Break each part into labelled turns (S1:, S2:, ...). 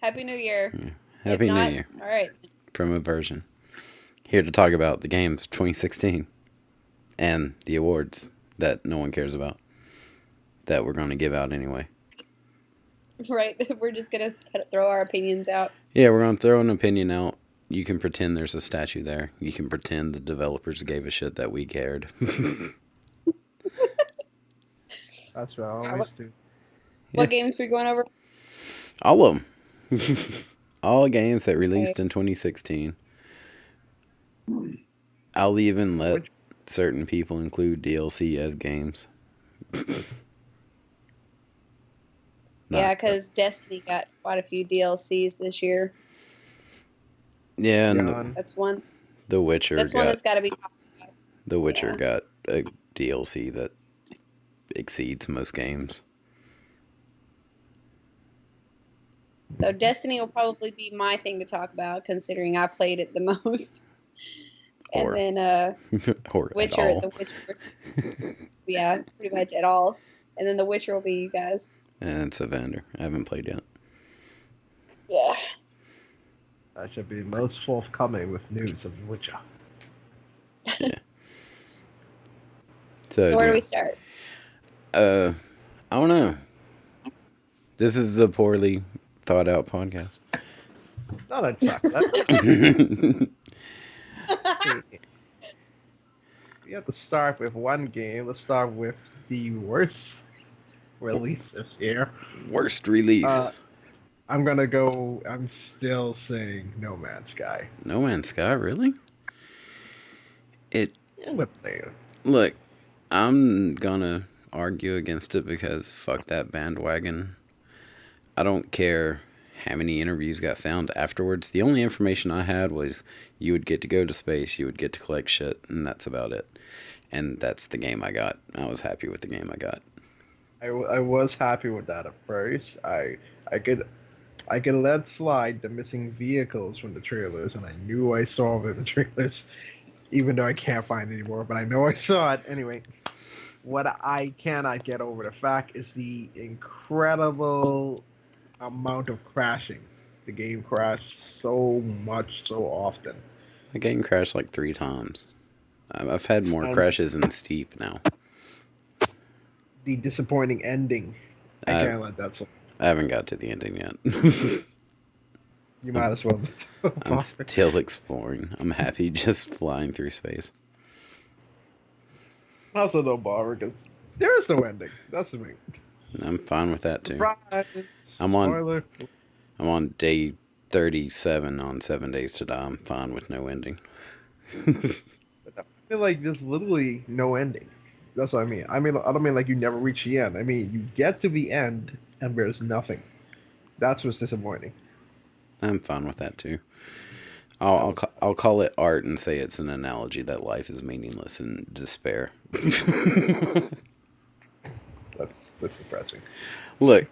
S1: Happy New Year.
S2: Yeah.
S1: If
S2: Happy New
S1: not,
S2: Year
S1: all right.
S2: from Aversion. Here to talk about the games 2016 and the awards that no one cares about that we're going to give out anyway.
S1: Right. We're just gonna throw our opinions out.
S2: Yeah, we're going to throw an opinion out. You can pretend there's a statue there. You can pretend the developers gave a shit that we cared.
S3: That's what I
S1: Yeah,
S3: always do.
S1: what games we going over?
S2: All of them. All games that released
S1: Okay.
S2: in 2016. I'll even let
S3: Which-
S2: certain people include DLC as games.
S1: Yeah, because Destiny got quite a few DLCs this year.
S2: Yeah, and
S3: Beyond.
S1: That's one.
S2: The Witcher
S1: That's one
S2: got
S1: that's got to be.
S2: The Witcher
S1: yeah.
S2: got a DLC that exceeds most games.
S1: So Destiny will probably be my thing to talk about, considering I played it the most.
S2: Or-
S1: And then
S2: or at
S1: Witcher,
S2: all.
S1: The Witcher. Yeah, pretty much at all. And then The Witcher will be you guys.
S2: And it's Evander. I haven't played yet.
S1: Yeah.
S3: I should be most forthcoming with news of The Witcher.
S2: So
S1: Where do we start?
S2: I don't know. This is the poorly thought out podcast.
S3: Not exactly. That. We have to start with one game. Let's start with the worst release this year.
S2: Worst release.
S3: I'm still saying No Man's Sky.
S2: No Man's Sky, really?
S3: What's there?
S2: Look, I'm gonna argue against it because fuck that bandwagon. I don't care how many interviews got found afterwards. The only information I had was you would get to go to space, you would get to collect shit, and that's about it. And that's the game I got. I was happy with the game I got.
S3: I was happy with that at first. I could let slide the missing vehicles from the trailers, and I knew I saw them in the trailers, even though I can't find it anymore. But I know I saw it anyway. What I cannot get over the fact is the incredible amount of crashing. The game crashed so much, so often.
S2: The game crashed like 3 times. I've had more
S3: And-
S2: crashes in Steep now.
S3: The disappointing ending. I
S2: I-
S3: can't let that slide.
S2: I haven't got to the ending yet.
S3: You might as well.
S2: I'm still exploring. I'm happy just flying through space.
S3: Also, don't bother because there is no ending. That's the thing.
S2: I'm fine with that too.
S3: Surprise!
S2: I'm on
S3: Spoiler.
S2: I'm on day 37 on 7 Days to Die. I'm fine with no ending.
S3: I feel like there's literally no ending. That's what I mean. I don't mean like you never reach the end. I mean you get to the end and there's nothing. That's what's disappointing.
S2: I'm fine with that too. I'll call it art and say it's an analogy that life is meaningless and despair.
S3: That's depressing.
S2: Look,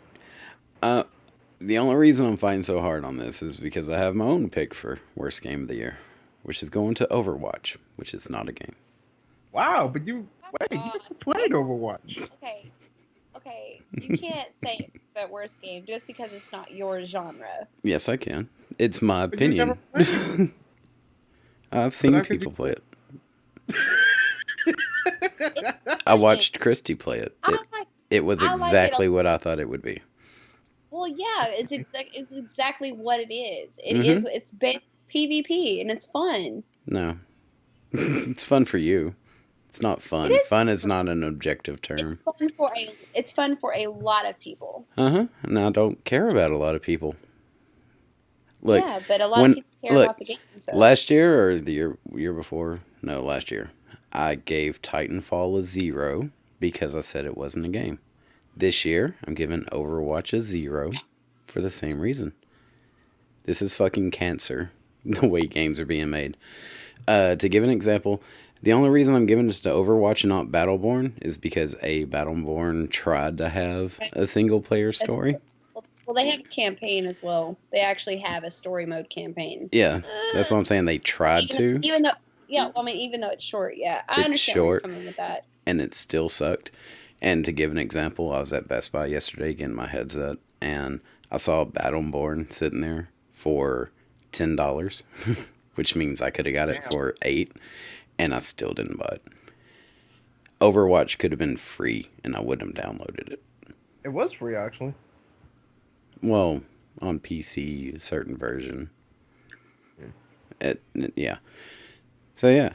S2: the only reason I'm fighting so hard on this is because I have my own pick for worst game of the year, which is going to Overwatch, which is not a game.
S3: Wow, but you never played Overwatch.
S1: Okay. You can't say it's the worst game just because it's not your genre.
S2: Yes, I can. It's my
S3: But you never
S2: opinion.
S3: played
S2: I've seen
S3: how could
S2: people
S3: you-
S2: play it. I watched Christy play it. It was
S1: I like it a-
S2: exactly what I thought it would be.
S1: Well, yeah, it's exactly what it is. It
S2: Mhm.
S1: is. It's been PvP and it's fun.
S2: No. It's fun for you. It's not fun.
S1: It is
S2: Fun is not an objective term.
S1: It's fun for a lot of people.
S2: Uh-huh. And I don't care about a lot of people. Look,
S1: yeah, but a lot
S2: when-
S1: of people care
S2: look,
S1: about the game. So.
S2: last year or the year before? No, last year. I gave Titanfall a 0 because I said it wasn't a game. This year, I'm giving Overwatch a 0 for the same reason. This is fucking cancer, the way games are being made. To give an example, the only reason I'm giving this to Overwatch and not Battleborn is because Battleborn tried to have a single player story.
S1: Well, they have a campaign as well. They actually have a story mode campaign.
S2: Yeah, that's what I'm saying. They tried to,
S1: Even though, yeah, I mean, even though it's short, yeah, I
S2: It's
S1: understand where you're
S2: short.
S1: coming with that.
S2: and it still sucked. And to give an example, I was at Best Buy yesterday getting my headset, and I saw Battleborn sitting there for $10, which means I could have got it for $8, and I still didn't buy it. Overwatch could have been free, and I wouldn't have downloaded it.
S3: It was free, actually.
S2: Well, on PC, a certain version. Yeah. So, yeah.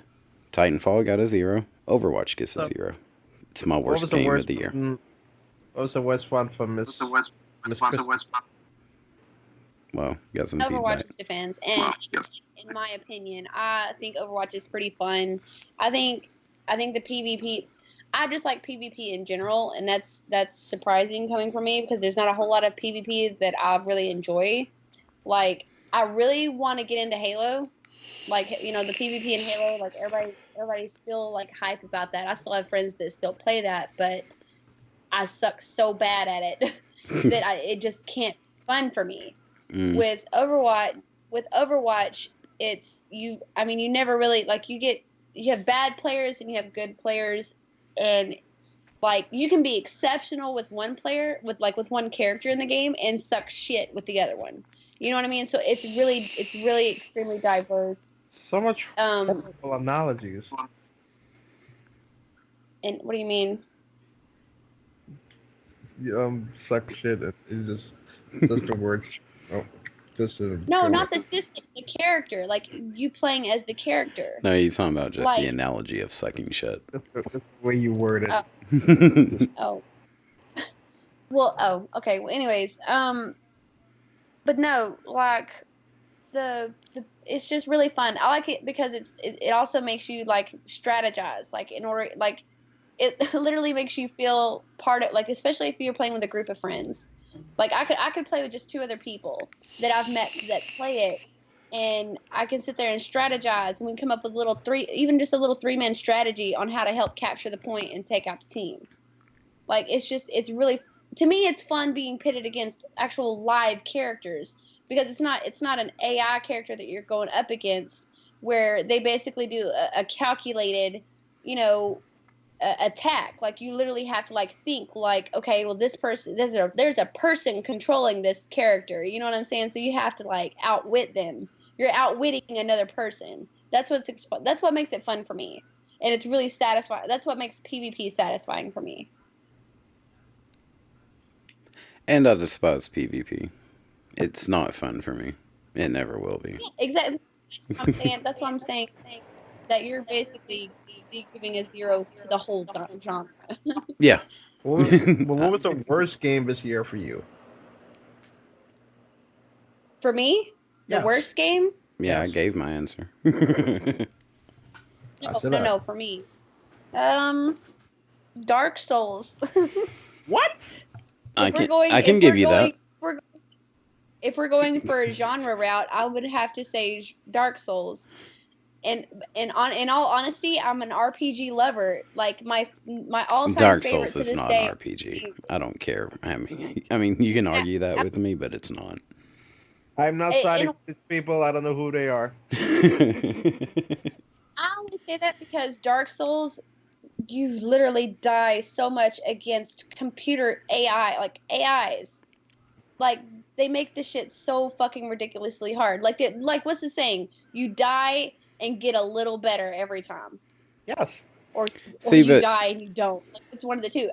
S2: Titanfall got a 0. Overwatch gets a 0. It's my worst game of the year.
S3: What was the worst one for Miss?
S2: Well, you got some
S1: Overwatch's
S2: feedback.
S1: defense, and in my opinion, I think Overwatch is pretty fun. I think the PvP. I just like PvP in general, and that's surprising coming from me because there's not a whole lot of PvP that I really enjoy. Like, I really want to get into Halo, like, the PvP in Halo. Like, everybody's still like hype about that. I still have friends that still play that, but I suck so bad at it that it just can't be fun for me. With Overwatch, it's you never really, like, you have bad players and you have good players, and like you can be exceptional with one player, with one character in the game, and suck shit with the other one. You know what I mean? So it's really extremely diverse.
S3: So much horrible analogies.
S1: And what do you mean?
S3: Suck shit. It's just the words. Oh, just
S1: no, not the system. The character, like you playing as the character.
S2: No, he's talking about just the analogy of sucking shit.
S3: Just the way you word it.
S1: Oh. Well, okay. Well, anyways, but no, like the it's just really fun. I like it because it also makes you like strategize, like in order, like it literally makes you feel part of, like, especially if you're playing with a group of friends. Like I could play with just 2 other people that I've met that play it, and I can sit there and strategize, and we can come up with even just a little 3-man strategy on how to help capture the point and take out the team. Like, it's really, to me, it's fun being pitted against actual live characters, because it's not an AI character that you're going up against where they basically do a calculated, attack. Like, you literally have to like think like, okay, well, this person, there's a person controlling this character, you know what I'm saying? So you have to like outwit them. You're outwitting another person. That's what makes it fun for me, and it's really satisfying. That's what makes PvP satisfying for me.
S2: And I despise PvP. It's not fun for me. It never will be.
S1: Exactly. That's what I'm saying. That you're basically giving a 0 to the whole genre.
S2: Yeah.
S3: What was the worst game this year for you?
S1: For me? The worst game?
S2: Yeah, I gave my answer.
S1: No, for me. Dark Souls.
S3: What?
S2: I can give you that.
S1: If we're going for a genre route, I would have to say Dark Souls. And in all honesty, I'm an RPG lover. Like my all-time
S2: Dark
S1: favorite
S2: Souls
S1: to
S2: is
S1: this
S2: not
S1: day.
S2: an RPG. I don't care. I mean, you can argue that with me, but it's not.
S3: I'm not siding with these people. I don't know who they are.
S1: I only say that because Dark Souls, you literally die so much against computer AI, like AIs. Like, they make this shit so fucking ridiculously hard. Like what's the saying? You die and get a little better every time.
S3: Yes.
S1: Or you die and you don't. Like, it's one of the two.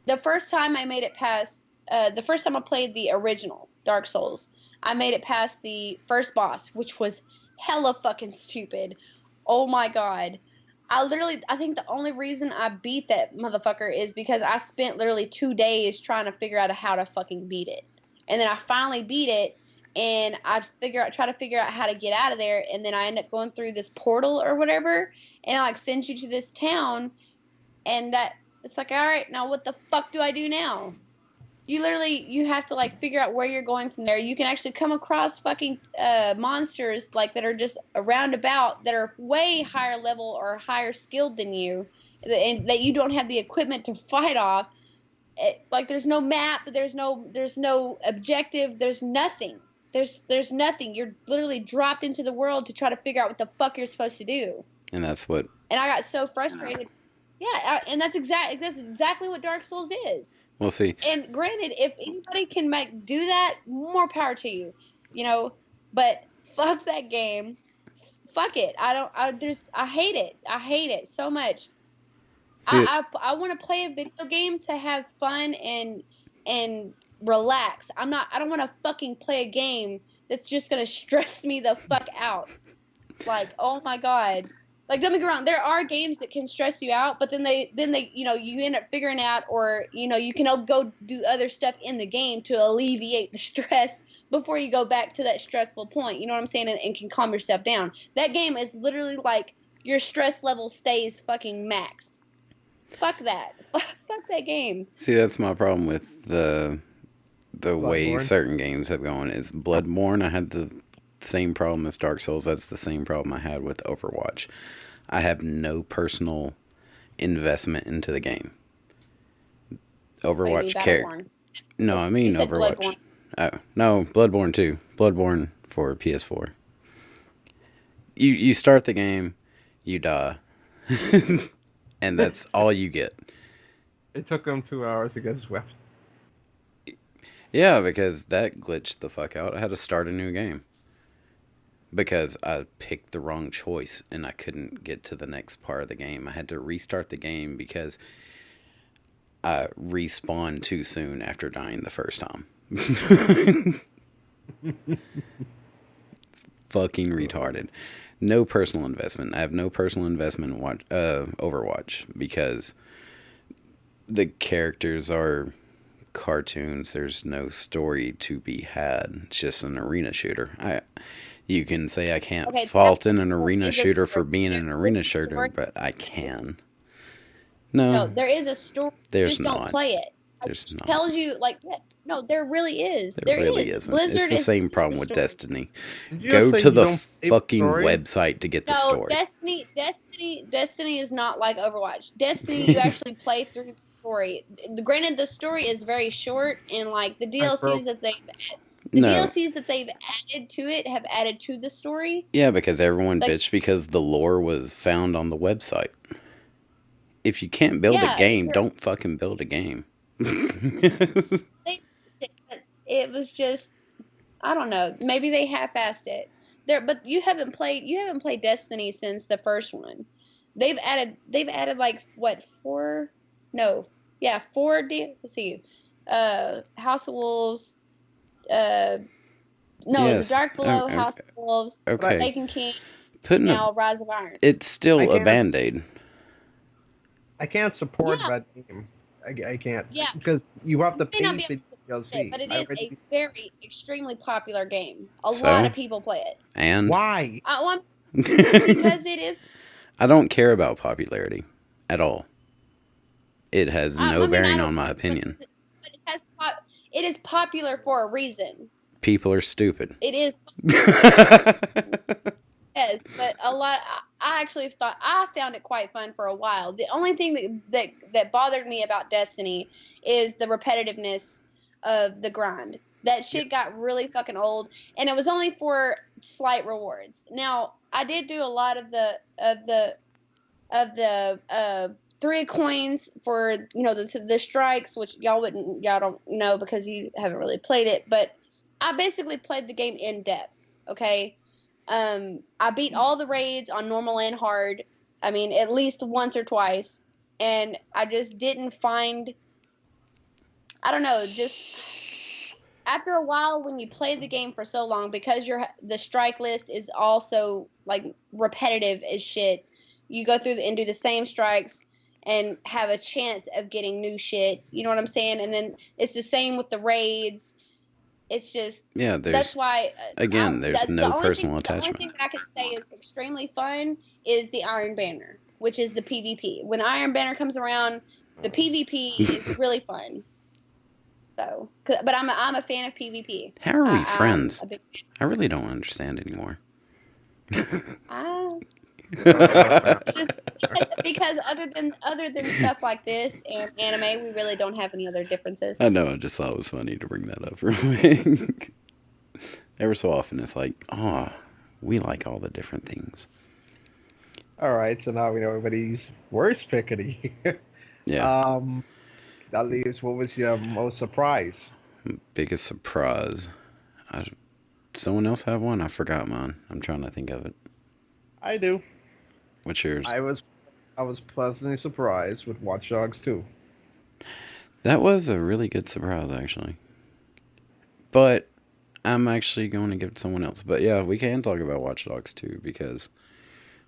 S1: The first time I made it past, the first time I played the original Dark Souls, I made it past the first boss, which was hella fucking stupid. Oh my god. I think the only reason I beat that motherfucker is because I spent literally 2 days trying to figure out how to fucking beat it. And then I finally beat it, and try to figure out how to get out of there, and then I end up going through this portal or whatever, and it like sends you to this town, and it's like, all right, now what the fuck do I do now? You have to like figure out where you're going from there. You can actually come across fucking monsters like that are just around about that are way higher level or higher skilled than you, and that you don't have the equipment to fight off. Like, there's no map, there's no objective, there's nothing. There's nothing. You're literally dropped into the world to try to figure out what the fuck you're supposed to do.
S2: And that's what.
S1: And I got so frustrated. Yeah, and that's exactly what Dark Souls is.
S2: We'll see.
S1: And granted, if anybody can do that, more power to you. You know, but fuck that game. Fuck it. I hate it. I hate it so much.
S2: See,
S1: I want to play a video game to have fun and relax. I don't want to fucking play a game that's just gonna stress me the fuck out. Like, oh my god. Like, don't get me wrong, there are games that can stress you out, but then they you end up figuring out, or you can go do other stuff in the game to alleviate the stress before you go back to that stressful point. You know what I'm saying? And can calm yourself down. That game is literally like your stress level stays fucking maxed. Fuck that. Fuck that game.
S2: see, that's my problem with the way
S3: Bloodborne.
S2: certain games have gone. Is Bloodborne? I had the same problem as Dark Souls. That's the same problem I had with Overwatch. I have no personal investment into the game. Overwatch
S1: Battleborn.
S2: No, I mean
S1: You said
S2: Overwatch.
S1: Bloodborne.
S2: Oh, no, Bloodborne too. Bloodborne for PS4. You start the game, you die. And that's all you get.
S3: It took him 2 hours to get his weapon.
S2: Yeah, because that glitched the fuck out. I had to start a new game. Because I picked the wrong choice and I couldn't get to the next part of the game. I had to restart the game because I respawned too soon after dying the first time. Fucking retarded. No personal investment. I have no personal investment in Overwatch because the characters are cartoons. There's no story to be had. It's just an arena shooter. You can say I can't fault in an arena shooter for being an arena shooter, but I can.
S1: No, there is a story.
S2: There's
S1: just
S2: not.
S1: Don't play it.
S2: There's not.
S1: Tells you like no, there really is.
S2: There really isn't.
S1: Blizzard
S2: it's the
S1: is
S2: same
S1: just
S2: problem
S1: the
S2: with
S1: story.
S2: Destiny.
S3: Did you
S2: Go
S3: say
S2: to
S3: you
S2: the
S3: don't play
S2: fucking
S3: story?
S2: website to get the
S1: No,
S2: story.
S1: Destiny is not like Overwatch. Destiny, you actually play through the story. Granted, the story is very short, and like the DLCs that they've added to it have added to the story.
S2: Yeah, because everyone
S1: Like-
S2: bitched because the lore was found on the website. If you can't build
S1: Yeah,
S2: a game,
S1: sure.
S2: don't fucking build a game.
S1: It was just, I don't know. Maybe they half-assed it. But you haven't played Destiny since the first one. They've added like what 4? No, yeah, 4. Let's see, House of Wolves. No,
S2: Yes.
S1: it's Dark Below,
S2: Okay.
S1: House of Wolves,
S2: Okay.
S1: Taken King,
S2: Putting
S1: now Rise of Iron.
S2: it's still
S3: I
S2: a
S3: can't-
S2: band-aid.
S3: I can't support
S1: Yeah.
S3: that game. I can't.
S1: Yeah.
S3: Because you have to
S1: You may not
S3: pay
S1: be
S3: the
S1: able
S3: DLC.
S1: But it
S3: I
S1: is
S3: already-
S1: a very extremely popular game. A
S2: So?
S1: lot of people play it.
S2: And
S3: Why?
S1: Because it is.
S2: I don't care about popularity at all. It has
S1: I
S2: no
S1: mean, I
S2: bearing
S1: don't-
S2: on my opinion.
S1: But it is popular for a reason.
S2: People are stupid.
S1: It is, yes, but a lot. I actually found it quite fun for a while. The only thing that bothered me about Destiny is the repetitiveness of the grind. That shit got really fucking old, and it was only for slight rewards. Now, I did do a lot of the 3 coins for the strikes, which y'all don't know because you haven't really played it, but I basically played the game in depth. Okay, I beat all the raids on normal and hard. I mean, at least once or twice, and I just didn't find. I don't know, just after a while, when you play the game for so long, because the strike list is also like repetitive as shit. You go through and do the same strikes and have a chance of getting new shit. You know what I'm saying? And then it's the same with the raids. It's just
S2: Yeah,
S1: that's why
S2: there's no personal
S1: The
S2: attachment.
S1: only thing that I can say is extremely fun is the Iron Banner, which is the PvP. When Iron Banner comes around, the PvP is really fun. So, but I'm a fan of PvP.
S2: How are we
S1: I'm
S2: friends?
S1: a big
S2: I really don't understand anymore.
S1: because other than stuff like this and anime, we really don't have any other differences.
S2: I know, I just thought it was funny to bring that up real quick. Ever so often it's like, oh, we like all the different things.
S3: All right, so now we know everybody's worst pick of the year.
S2: Yeah.
S3: That leaves. What was your most surprise?
S2: Biggest surprise. I, someone else have one? I forgot mine. I'm trying to think of it.
S3: I do.
S2: What's yours?
S3: I was pleasantly surprised with Watch Dogs 2.
S2: That was a really good surprise, actually. But I'm actually going to give it to someone else. But yeah, we can talk about Watch Dogs 2 because,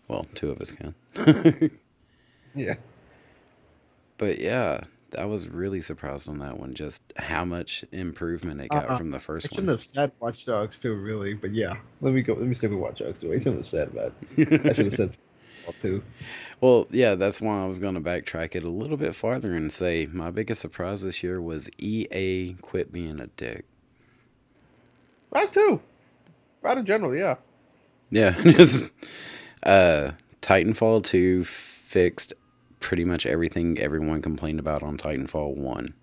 S2: well, two of us can.
S3: Yeah.
S2: But yeah, I was really surprised on that one, just how much improvement it got
S3: Uh,
S2: from the
S3: I
S2: first
S3: shouldn't
S2: one.
S3: have said Watch Dogs 2, really, but yeah. Let me go. Let me stick with Watch Dogs 2. I shouldn't have said that. I should have said Titanfall 2.
S2: Well, yeah, that's why I was going to backtrack it a little bit farther and say my biggest surprise this year was EA quit being a dick.
S3: Right too. Right in general, yeah.
S2: Yeah, just Titanfall 2 fixed pretty much everything everyone complained about on Titanfall 1.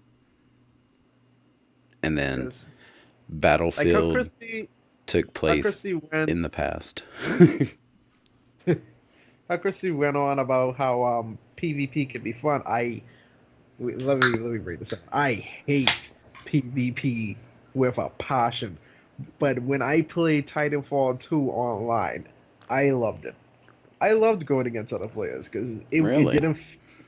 S2: And then
S3: Because like
S2: Battlefield took
S3: How
S2: place
S3: Christy went,
S2: in the past.
S3: how Christy went on about how PvP can be fun. Let me break this up. I hate PvP with a passion, but when I played Titanfall 2 online, I loved it. I loved going against other players because it
S2: Really?
S3: didn't.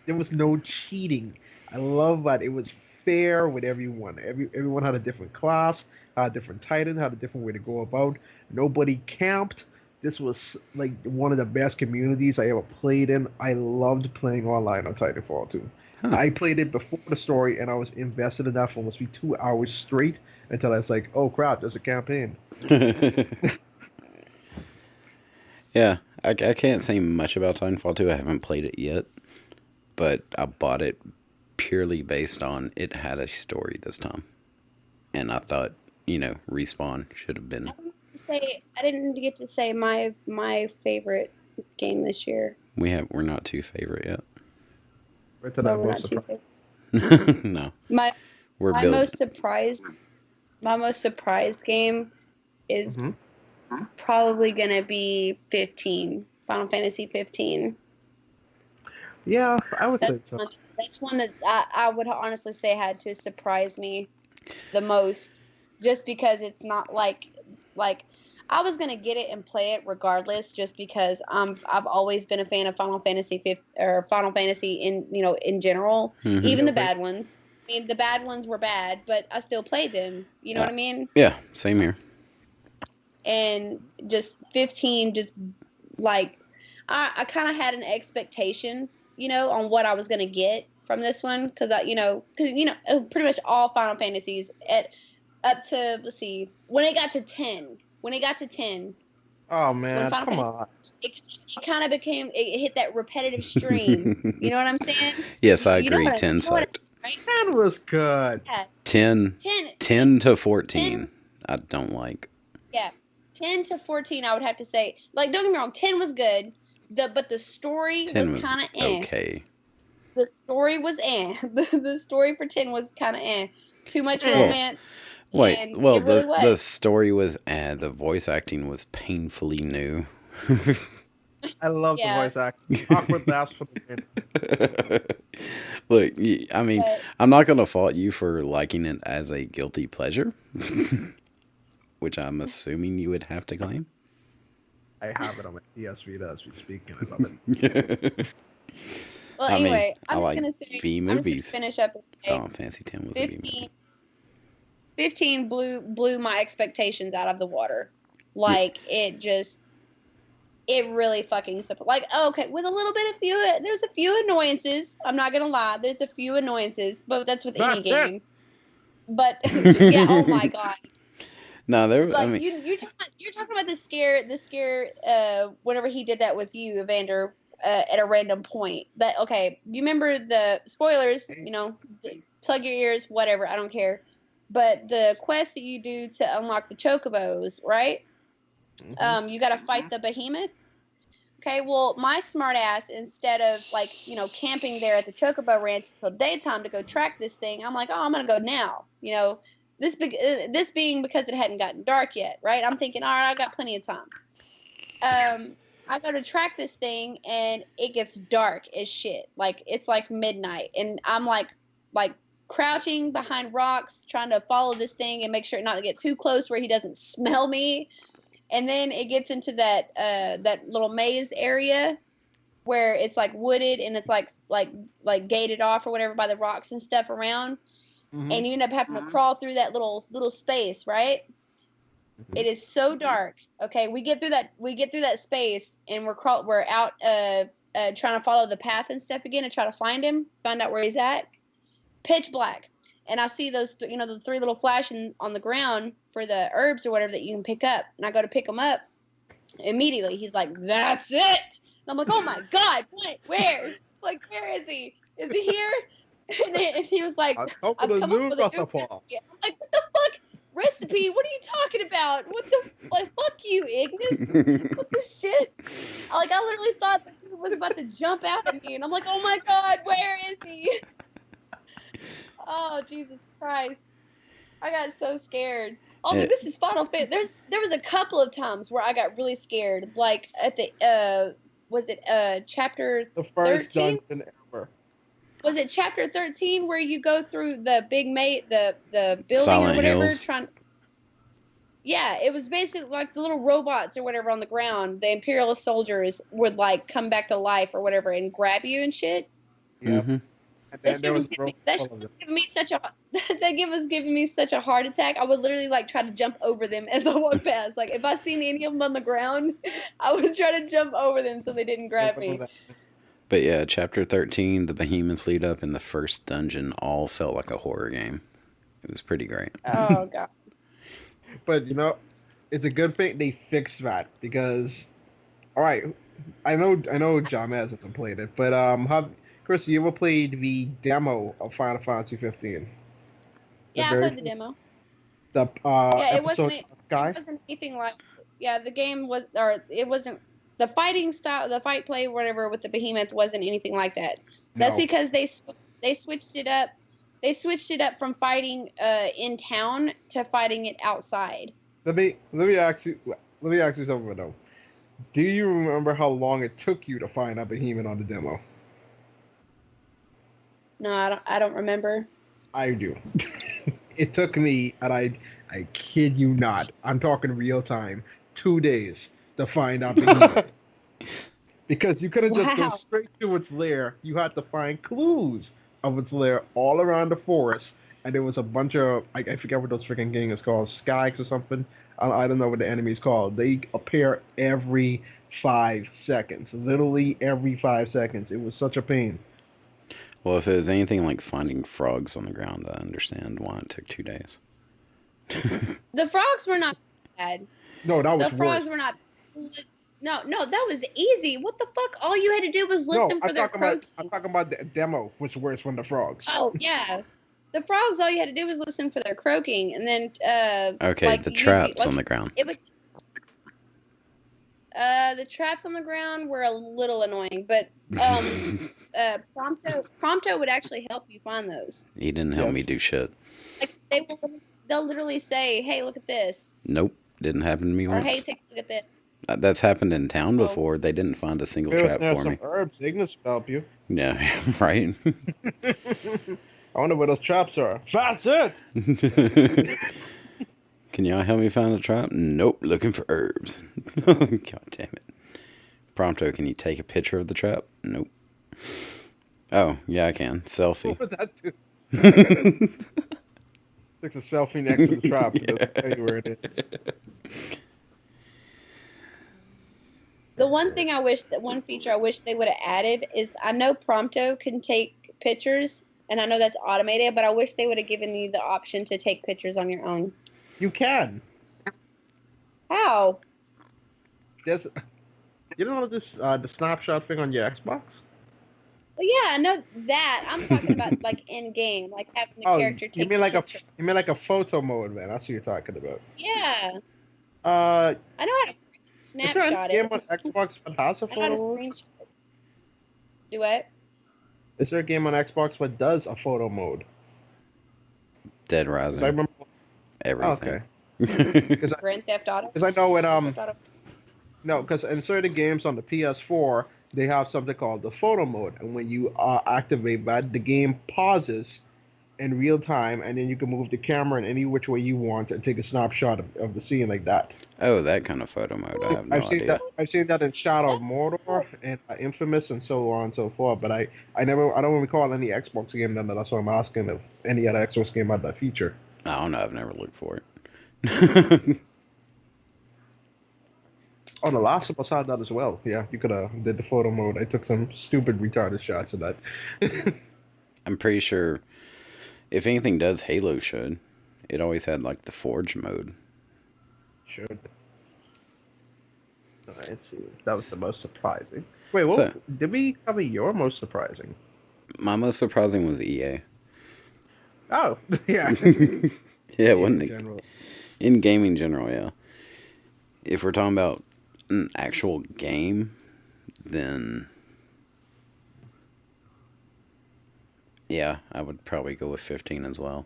S3: There was no cheating. I love that it was fair with everyone. Everyone had a different class, had a different Titan, had a different way to go about. Nobody camped. This was like one of the best communities I ever played in. I loved playing online on Titanfall 2.
S2: Huh.
S3: I played it before the story, and I was invested in that for almost 2 hours straight until I was like, "Oh crap, there's a campaign."
S2: Yeah, I can't say much about Titanfall 2. I haven't played it yet, but I bought it purely based on it had a story this time. And I thought, Respawn should have been.
S1: I didn't get to say my favorite game this year.
S2: We're not too favorite
S3: Right to
S1: No,
S3: that
S1: we're
S3: most
S1: not too
S3: surprised.
S2: yet. No,
S1: My
S2: we're
S1: my
S2: building.
S1: most surprised game is
S3: Hmm.
S1: probably gonna be 15, Final Fantasy 15.
S3: Yeah, I would say
S1: That's
S3: so.
S1: one, that's one that I would honestly say had to surprise me the most, just because it's not like I was gonna get it and play it regardless, just because I've always been a fan of Final Fantasy 5 or Final Fantasy in general,
S2: Hmm.
S1: even the
S3: Guilty.
S1: bad ones. I mean, the bad ones were bad, but I still played them. You know what I mean?
S2: Yeah, same here.
S1: And just 15, just like I kind of had an expectation, on what I was gonna get from this one, because pretty much all Final Fantasies at up to, let's see, when it got to 10,
S3: Oh
S1: when
S3: man,
S1: Final
S3: come
S1: Fantasy,
S3: on.
S1: it kind of became, it hit that repetitive stream. You know what I'm saying?
S2: Yes, I
S1: You know
S2: agree.
S1: what
S2: 10 sucked.
S1: right?
S3: 10 was good.
S1: Yeah,
S2: 10,
S1: 10,
S2: 10 to
S1: 10,
S2: 14. I don't like.
S1: yeah, 10 to 14. I would have to say, like, don't get me wrong, 10 was good. But the story
S2: 10
S1: was
S2: was
S1: kind of
S2: okay.
S1: The story was the story for 10 was kind of too much
S3: Eh.
S1: romance,
S2: Wait,
S1: and
S2: well,
S1: it really
S2: the
S1: was.
S2: story was, the voice acting was painfully new.
S3: I love the
S1: Yeah,
S3: voice acting. Awkward laughs for the win.
S2: Look, I mean,
S1: but
S2: I'm not going to fault you for liking it as a guilty pleasure, which I'm assuming you would have to claim.
S3: I have it on my PS Vita as we speak, and I love it.
S1: well,
S2: I mean,
S1: anyway,
S2: I like B
S1: I'm just gonna
S2: movies.
S1: finish up and say
S2: Final Fantasy X was a B
S1: 15,
S2: movie.
S1: 15 blew my expectations out of the water. Like, it really fucking simple. Like, okay, with a little bit of there's a few annoyances. I'm not gonna lie, there's a few annoyances, but that's with any
S3: That's it.
S1: game. But yeah, oh my god.
S2: No, I
S1: Like,
S2: mean,
S1: you're talking about the scare whenever he did that with you, Evander, at a random point. That, okay, you remember the spoilers, plug your ears, whatever, I don't care. But the quest that you do to unlock the chocobos, right?
S3: Mhm.
S1: You got to fight the behemoth. Okay, well, my smart ass, instead of, like, camping there at the Chocobo Ranch until daytime to go track this thing, I'm like, oh, I'm gonna go now. This being because it hadn't gotten dark yet, right? I'm thinking, all right, I got plenty of time. I go to track this thing, and it gets dark as shit. Like, it's like midnight, and I'm like crouching behind rocks, trying to follow this thing and make sure not to get too close where he doesn't smell me. And then it gets into that little maze area where it's like wooded and it's like gated off or whatever by the rocks and stuff around.
S3: Mhm.
S1: And you end up having to crawl through that little space, right? It is so dark. Okay, we get through that space and we're out trying to follow the path and stuff again and try to find out where he's at. Pitch black. And I see those the three little flashing on the ground for the herbs or whatever that you can pick up. And I go to pick them up. Immediately he's like, "That's it." And I'm like, "Oh my god, what? Where? Like, where is he? Is he here?" And he was like,
S3: I've
S1: "I've come up with a new recipe." I'm like, "What the fuck? Recipe? What are you talking about? What the fuck you, Ignis? What the shit?" I literally thought that he was about to jump out at me, and I'm like, "Oh my god, where is he?" Oh, Jesus Christ. I got so scared. Oh, this is Final Fantasy. There was a couple of times where I got really scared. Like at the was it chapter
S3: The first
S1: 13?
S3: dungeon ever.
S1: Was it chapter 13 where you go through the big the building
S2: Silent
S1: or whatever
S2: Hills.
S1: Yeah, it was basically like the little robots or whatever on the ground. The Imperialist soldiers would like come back to life or whatever and grab you and shit.
S3: Yep.
S2: Mm-hmm.
S3: And then there was
S1: giving me such a giving me such a heart attack. I would literally like try to jump over them as I walked past. Like if I seen any of them on the ground, I would try to jump over them so they didn't grab me.
S2: But yeah, chapter 13, the behemoth lead up, and the first dungeon all felt like a horror game. It was pretty great.
S1: Oh god.
S3: But it's a good thing they fixed that because, all right, I know John hasn't played it, but Chris, you ever played the demo of Final Fantasy 15?
S1: Yeah, I played the demo.
S3: The
S1: it
S3: episode Sky.
S1: It wasn't anything like. Yeah, the game was, or it wasn't. The fighting style, the fight play, whatever, with the behemoth wasn't anything like that. That's because they switched it up. They switched it up from fighting in town to fighting it outside.
S3: Let me ask you something though. Do you remember how long it took you to find a behemoth on the demo?
S1: No, I don't remember.
S3: I do. It took me, and I kid you not, I'm talking real time, 2 days to find out behemoth. Because you couldn't just go straight to its lair. You had to find clues of its lair all around the forest. And there was a bunch of, I forget what those freaking game is called, Skyx or something. I don't know what the enemy is called. They appear every 5 seconds. Literally every 5 seconds. It was such a pain.
S2: Well, if it was anything like finding frogs on the ground, I understand why it took 2 days.
S1: The frogs were not bad.
S3: No, that was
S1: the frogs
S3: worse.
S1: were not. No, that was easy. What the fuck? All you had to do was listen for their croaking.
S3: I'm talking about the demo was worse than the frogs.
S1: Oh yeah, the frogs. All you had to do was listen for their croaking, and then
S2: okay,
S1: like
S2: the traps on the ground.
S1: It was. The traps on the ground were a little annoying, but Prompto would actually help you find those.
S2: He didn't help me do shit.
S1: Like they'll literally say, "Hey, look at this."
S2: Nope, didn't happen to me
S1: or
S2: once.
S1: "Hey, take a look at this."
S2: That's happened in town before. They didn't find a single trap for me.
S3: Some herbs, Ignis will help you.
S2: Yeah, right.
S3: I wonder where those traps are. That's it.
S2: Can y'all help me find a trap? Nope, looking for herbs. God damn it. Prompto, can you take a picture of the trap? Nope. Oh, yeah, I can. Selfie.
S3: What was that do? Takes a selfie next to the trap. It doesn't tell you where it is.
S1: The one feature I wish they would have added is, I know Prompto can take pictures, and I know that's automated, but I wish they would have given you the option to take pictures on your own.
S3: You can.
S1: How?
S3: You don't know this the snapshot thing on your Xbox?
S1: Well, yeah, I know that. I'm talking about like in game, like having the character take.
S3: You mean like
S1: picture.
S3: you mean like a photo mode, man? That's what you're talking about.
S1: Yeah.
S3: I
S1: know how to snapshot
S3: it. Is there a game on Xbox that has a
S1: I know how to
S3: photo mode?
S1: screenshot it. Do what?
S3: Is there a game on Xbox that does a photo mode?
S2: Dead Rising.
S3: I remember.
S2: Everything.
S3: Okay.
S1: Grand Theft Auto.
S3: Because I know it. No, because in certain games on the PS4, they have something called the photo mode, and when you activate that, the game pauses, in real time, and then you can move the camera in any which way you want and take a snapshot of the scene like that.
S2: Oh, that kind of photo mode. I have no
S3: I've seen
S2: idea.
S3: that. I've seen that in Shadow of
S1: That's
S3: Mordor
S1: cool.
S3: and Infamous and so on and so forth. But I don't recall any Xbox game done that. That's why I'm asking if any other Xbox game had that feature.
S2: I don't know. I've never looked for it.
S3: Oh, The Last of Us had that as well. Yeah, you could have did the photo mode. I took some stupid retarded shots of that.
S2: I'm pretty sure if anything does, Halo should. It always had like the Forge mode.
S3: Should. Let's see. That was the most surprising. Wait, what
S2: So,
S3: did we cover your most surprising?
S2: my most surprising was EA.
S3: Oh, yeah.
S2: Yeah,
S3: In
S2: wasn't it?
S3: general.
S2: In gaming general, yeah. If we're talking about an actual game, then yeah, I would probably go with 15 as well.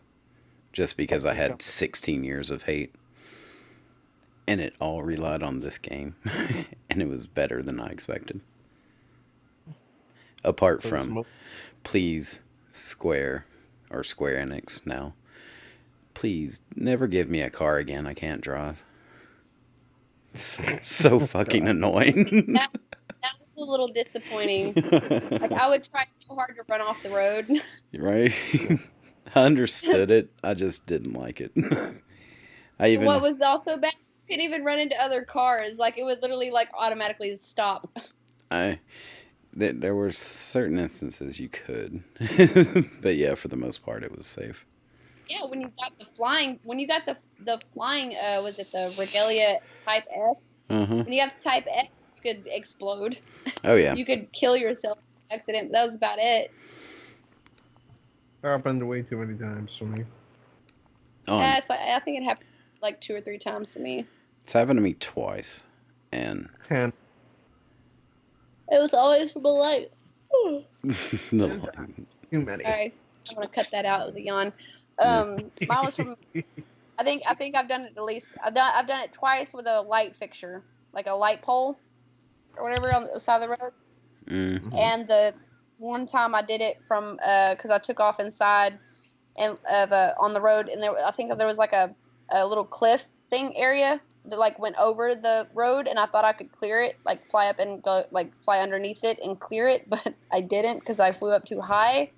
S2: Just because I
S3: Yeah.
S2: had 16 years of hate. And it all relied on this game. And it was better than I expected. Apart
S3: So it's
S2: from,
S3: mo-
S2: please, Square, or Square Enix now, please never give me a car again I can't drive. So fucking annoying.
S1: That was a little disappointing. Like I would try so hard to run off the road.
S2: Right? I understood it. I just didn't like it. I
S1: And what
S2: even
S1: was also bad, you couldn't even run into other cars. Like it would literally like automatically stop.
S2: I there were certain instances you could. But yeah, for the most part it was safe.
S1: Yeah, when you got the flying, was it the Regalia Type F?
S2: Uh-huh.
S1: When you got the Type F, you could explode.
S2: Oh yeah.
S1: You could kill yourself by accident. That was about it.
S3: happened way too many times for me.
S2: Oh,
S1: Yeah, I think it happened like 2 or 3 times to me.
S2: it's happened to me twice. And
S3: 10.
S1: It was always from a light.
S2: the
S3: 10 times. Too many.
S1: Sorry, I'm gonna cut that out. It was a yawn. Mine was from. I think I've done it at least. I've done it twice with a light fixture, like a light pole, or whatever on the side of the road.
S2: mm,
S1: And the one time I did it from because I took off inside and on the road, and I think there was like a little cliff thing area that like went over the road, and I thought I could clear it, like fly up and go, like fly underneath it and clear it, but I didn't because I flew up too high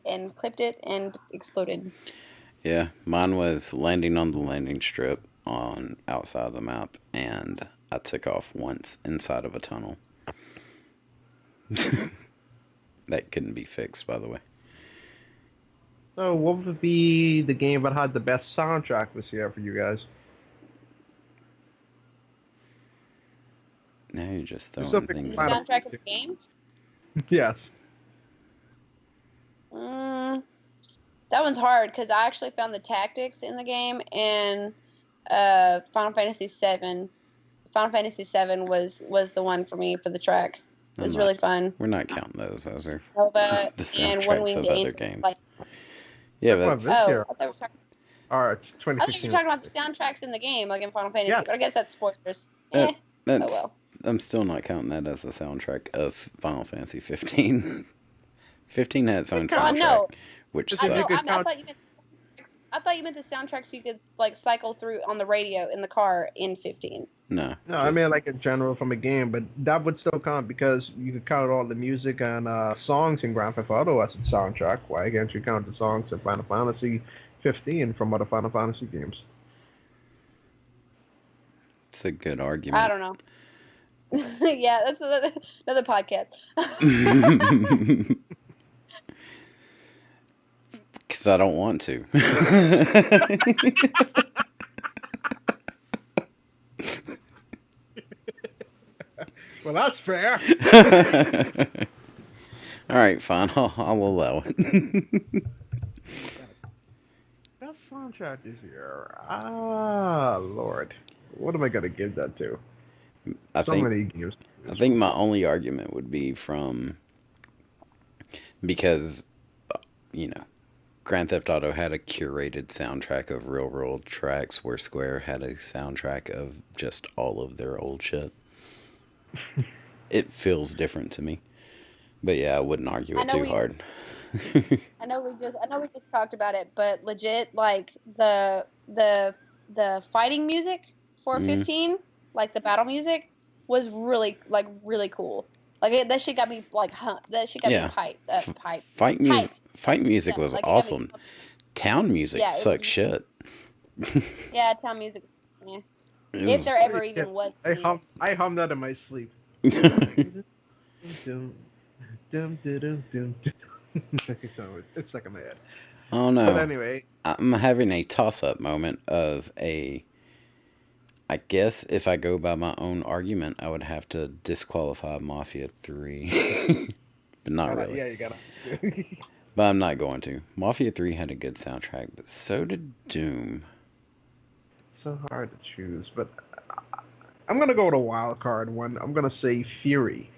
S1: and clipped it and exploded.
S2: yeah, mine was landing on the landing strip on outside of the map, and I took off once inside of a tunnel. That couldn't be fixed, by the way.
S3: So, what would be the game that had the best soundtrack this year for you guys?
S2: Now you're just throwing
S3: Specific
S2: things.
S1: The
S3: Final
S1: soundtrack of the game.
S3: Yes.
S1: That one's hard because I actually found the tactics in the game in Final Fantasy VII. Final Fantasy VII was the one for me for the track. It was
S2: I'm
S1: really fun.
S2: We're not counting those. Those are
S1: Nova
S2: the
S1: and One
S2: soundtracks
S1: Winged
S2: of other
S1: Angel.
S2: games.
S1: Like,
S2: Yeah,
S3: Well,
S2: that's
S3: this
S1: oh,
S3: year.
S1: I thought we were talking,
S3: Alright, it's
S1: I thought you
S3: 2016.
S1: were talking about the soundtracks in the game, like in Final Fantasy.
S3: Yeah.
S1: But I guess that's spoilers.
S2: Uh,
S1: Oh
S2: that's.
S1: well.
S2: I'm still not counting that as a soundtrack of Final Fantasy 15. 15 had its own
S1: No, I
S2: soundtrack,
S1: know.
S2: which
S3: This
S1: I
S3: is
S1: know.
S3: a good
S2: sucked.
S1: I thought you meant. I thought you meant the soundtracks you could like cycle through on the radio in the car in 15.
S2: No.
S3: No, I mean like in general from a game, but that would still count because you could count all the music and songs in Grand Theft Auto as its soundtrack. Why can't you count the songs in Final Fantasy 15 from other Final Fantasy games?
S2: It's a good
S1: I
S2: argument.
S1: don't know. Yeah, that's another podcast.
S2: Because I don't want to.
S3: Well, that's fair.
S2: All right, fine. I'll allow it.
S3: Best soundtrack this year. Ah, Lord. What am I gonna give that to?
S2: I
S3: So
S2: think
S3: many games.
S2: I think my only argument would be from because you know Grand Theft Auto had a curated soundtrack of real world tracks, where Square had a soundtrack of just all of their old shit. It feels different to me, but yeah, I wouldn't argue
S1: I
S2: it
S1: know
S2: too
S1: we-
S2: hard.
S1: I know we just talked about it, but legit, like the fighting music for
S2: Mm,
S1: 15, like the battle music, was really cool. That shit got me that shit got me
S2: yeah.
S1: hype.
S2: Fight music
S1: Yeah,
S2: was
S1: like it got me.
S2: awesome. Town music
S1: Yeah, it was.
S2: sucks shit.
S1: Yeah, town music. Yeah,
S2: It
S1: if
S2: was.
S1: there ever
S3: Yeah,
S1: even was
S3: I
S1: any.
S3: hum that in my sleep. Dum, dum, dum, dum, dum. It's like in my head.
S2: Oh
S3: But
S2: no.
S3: anyway,
S2: I'm having a toss up moment of a. I guess if I go by my own argument, I would have to disqualify Mafia 3. But not really.
S3: yeah, you gotta.
S2: But I'm not going to. Mafia 3 had a good soundtrack, but so did Doom.
S3: So hard to choose, but I'm gonna go with a wild card one. I'm gonna say Fury.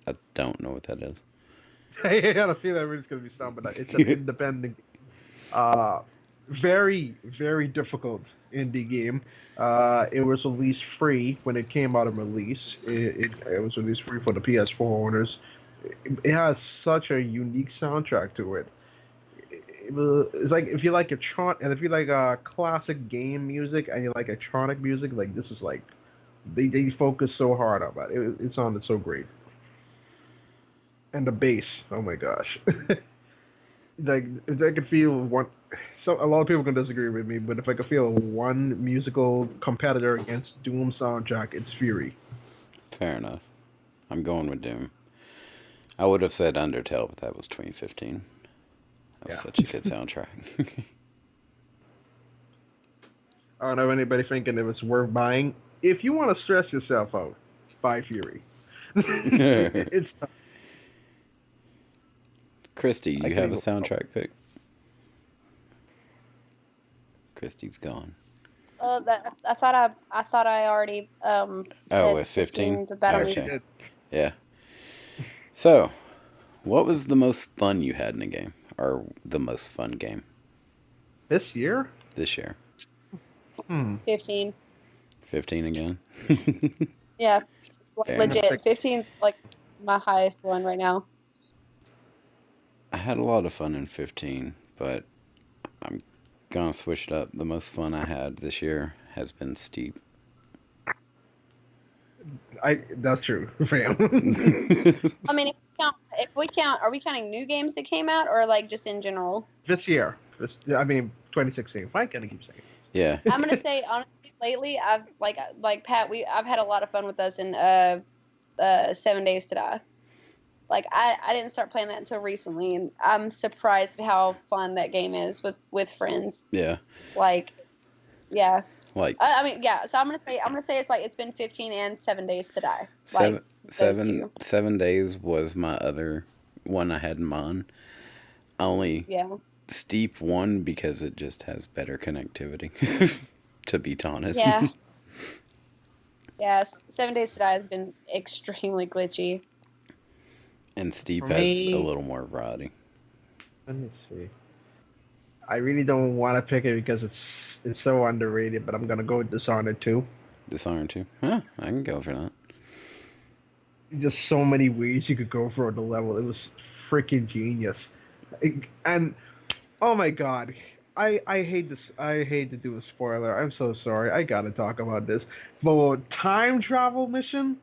S2: I don't know what that is.
S3: I got a feeling everybody's gonna be stumped, but it's an independent, uh, very difficult indie game. It was released free when it came out of release. It was released free for the PS4 owners. It has such a unique soundtrack to it. It's like if you like and if you like classic game music and you like electronic music, like this is like they focus so hard on it. It sounded so great. And the bass, oh my gosh. Like if I could feel one, so a lot of people can disagree with me, but if I could feel one musical competitor against Doom soundtrack, it's Fury.
S2: Fair enough. I'm going with Doom. I would have said Undertale, but that was 2015. That was
S3: Yeah.
S2: such a good soundtrack.
S3: I don't know anybody thinking if it's worth buying. If you want to stress yourself out, buy Fury. It's
S2: Christy,
S3: I
S2: you
S3: can
S2: have a
S3: even,
S2: soundtrack pick? Christy's gone.
S1: I thought I already
S2: Oh,
S1: said
S2: with 15?
S1: 15 the battle
S3: she
S1: music.
S2: Okay.
S3: did.
S2: Yeah. So, what was the most fun you had in a game? Or the most fun game
S3: This year?
S2: this year?
S1: 15.
S2: 15 again?
S1: Yeah,
S2: Fair enough.
S1: legit. 15 like my highest one right now.
S2: I had a lot of fun in 15, but I'm gonna switch it up. The most fun I had this year has been Steep.
S3: That's true, fam.
S1: I mean, if we count, are we counting new games that came out or like just in general?
S3: This year. I mean 2016. Why can't I keep saying
S2: Yeah.
S1: I'm gonna say honestly, lately I've like Pat, I've had a lot of fun with us in 7 Days to Die. Like I didn't start playing that until recently, and I'm surprised at how fun that game is with friends.
S2: Yeah.
S1: Like, yeah.
S2: Like
S1: I mean, yeah. So I'm gonna say it's been 15 and 7 Days to Die.
S2: seven,
S1: Those two.
S2: 7 days was my other one I had in mind. I only
S1: Yeah.
S2: Steep one because it just has better connectivity. To be honest.
S1: Yeah. Yes. 7 Days to Die has been extremely glitchy.
S2: And Steep
S3: For
S2: has
S3: me-
S2: a little more variety.
S3: Let me see. I really don't want to pick it because it's so underrated, but I'm gonna go with Dishonored 2.
S2: Dishonored 2. Huh, I can go for that.
S3: Just so many ways you could go for the level. It was freaking genius. And oh my god, I hate this. I hate to do a spoiler. I'm so sorry. I gotta talk about this. For time travel mission,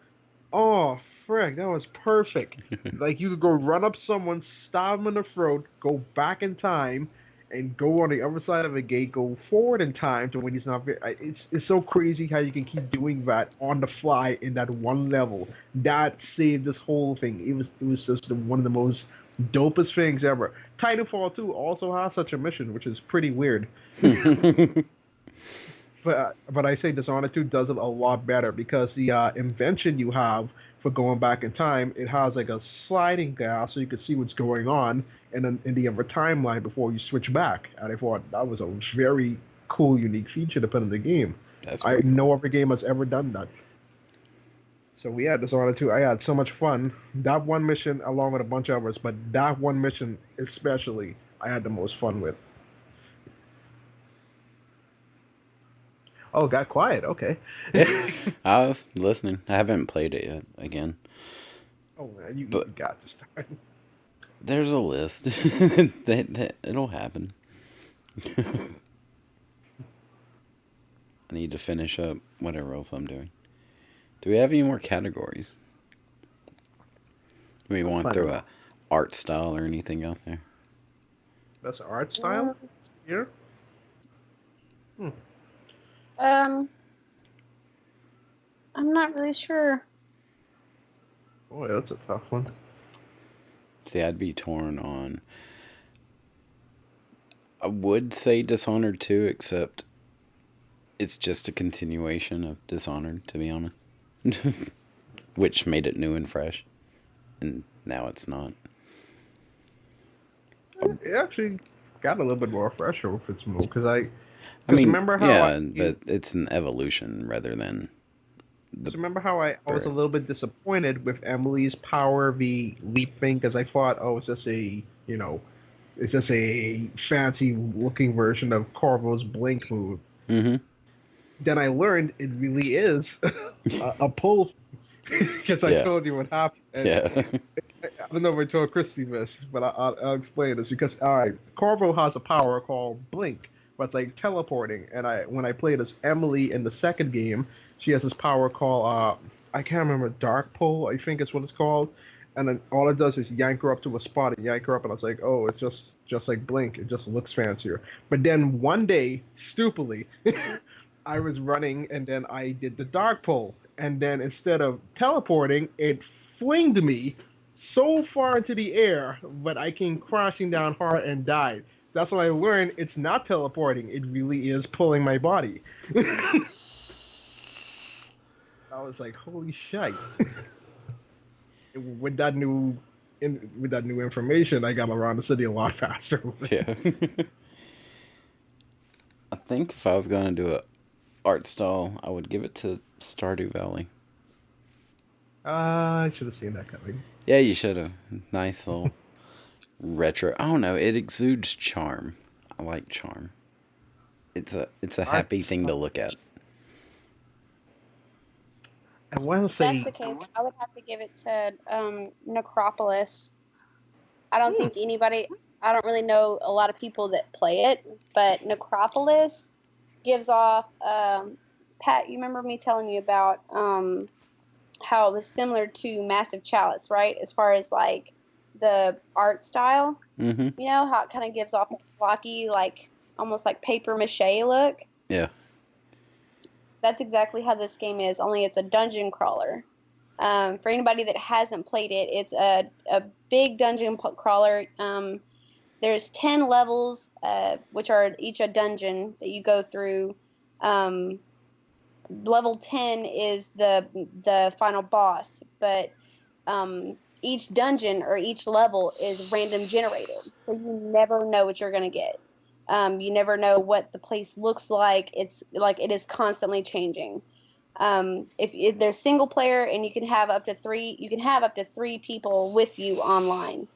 S3: oh frick, that was perfect. Like you could go run up someone, stab them in the throat, go back in time, and go on the other side of a gate, go forward in time to when he's not. It's so crazy how you can keep doing that on the fly in that one level. That saved this whole thing. It was just one of the most dopest things ever. Titanfall 2 also has such a mission, which is pretty weird. But I say Dishonored 2 does it a lot better because the invention you have for going back in time, it has like a sliding glass so you can see what's going on in the other timeline before you switch back. And I thought that was a very cool, unique feature to put in the game.
S2: That's
S3: I
S2: pretty cool.
S3: no other game has ever done that. So we had Dishonored 2. I had so much fun. That one mission, along with a bunch of others, but that one mission especially, I had the most fun with. Oh, it got quiet. Okay.
S2: I was listening. I haven't played it yet again.
S3: Oh man, you
S2: But
S3: got to start.
S2: there's a list. that it'll happen. I need to finish up whatever else I'm doing. Do we have any more categories? Do we
S3: I
S2: want
S3: plan
S2: through
S3: on
S2: a art style or anything out there?
S3: that's art
S1: Mm,
S3: style here. Hmm.
S1: Um, I'm not really sure.
S3: Boy, that's a tough one.
S2: See, I'd be torn on. I would say Dishonored 2, except it's just a continuation of Dishonored, to be honest. Which made it new and fresh. And now it's not.
S3: It actually got a little bit more fresher with its move
S2: I
S3: because
S2: mean,
S3: remember how
S2: yeah, but it's an evolution rather than the.
S3: I was a little bit disappointed with Emily's power v leap thing because I thought, oh, it's just a it's just a fancy looking version of Corvo's blink move.
S2: Mm-hmm.
S3: Then I learned it really is a pull because I
S2: Yeah.
S3: told you what happened. And
S2: Yeah.
S3: I don't know if I told Christy this, but I'll explain this because all right, Corvo has a power called Blink, but it's like teleporting. And when I played as Emily in the second game, she has this power called I can't remember Dark Pull, I think is what it's called. And then all it does is yank her up to a spot and yank her up, and I was like, oh, it's just like Blink. It just looks fancier. But then one day, stupidly, I was running and then I did the Dark Pull, and then instead of teleporting, it flinged me so far into the air, but I came crashing down hard and died. That's when I learned it's not teleporting. It really is pulling my body. I was like, holy shit. With that with that new information, I got around the city a lot faster.
S2: Yeah. I think if I was going to do a art style, I would give it to Stardew Valley.
S3: I should have seen that coming.
S2: Yeah, you should have. Nice little retro. I don't know. It exudes charm. I like charm. It's a
S3: Art
S2: happy thing to
S3: style.
S2: look at.
S3: I want to
S1: If that's
S3: say,
S1: the case, I would have to give it to Necropolis. I don't think anybody. I don't really know a lot of people that play it, but Necropolis gives off. Pat, you remember me telling you about how it was similar to Massive Chalice, right? As far as like the art style,
S2: Mm-hmm.
S1: you know how it kind of gives off a blocky, like almost like paper mache look.
S2: Yeah.
S1: That's exactly how this game is. Only it's a dungeon crawler. For anybody that hasn't played it, it's a big dungeon crawler. There's 10 levels, which are each a dungeon that you go through. Level 10 is the final boss, but each dungeon or each level is random generated, so you never know what you're going to get. You never know what the place looks like. It's like it is constantly changing. If there's single player and you can have up to three people with you online.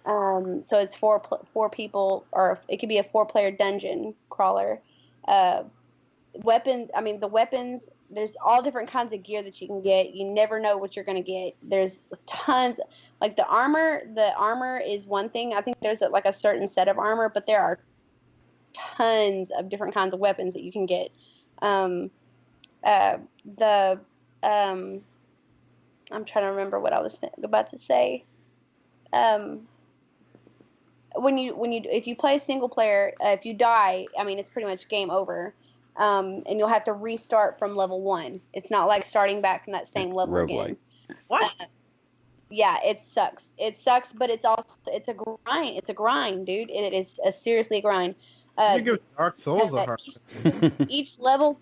S1: So it's four people, or it could be a 4-player dungeon crawler. Weapons. I mean, the weapons. There's all different kinds of gear that you can get. You never know what you're gonna get. There's tons. Like the armor. The armor is one thing. I think there's like a certain set of armor, but there are tons of different kinds of weapons that you can get. The I'm trying to remember what I was about to say. When you if you play single player, if you die, I mean it's pretty much game over. And you'll have to restart from level 1. It's not like starting back from that same level
S2: Roguelike.
S1: again.
S3: what?
S1: Yeah, it sucks. It sucks, but it's a grind. It's a grind, dude. It is seriously a grind.
S3: You give Dark Souls a hard time.
S1: Each level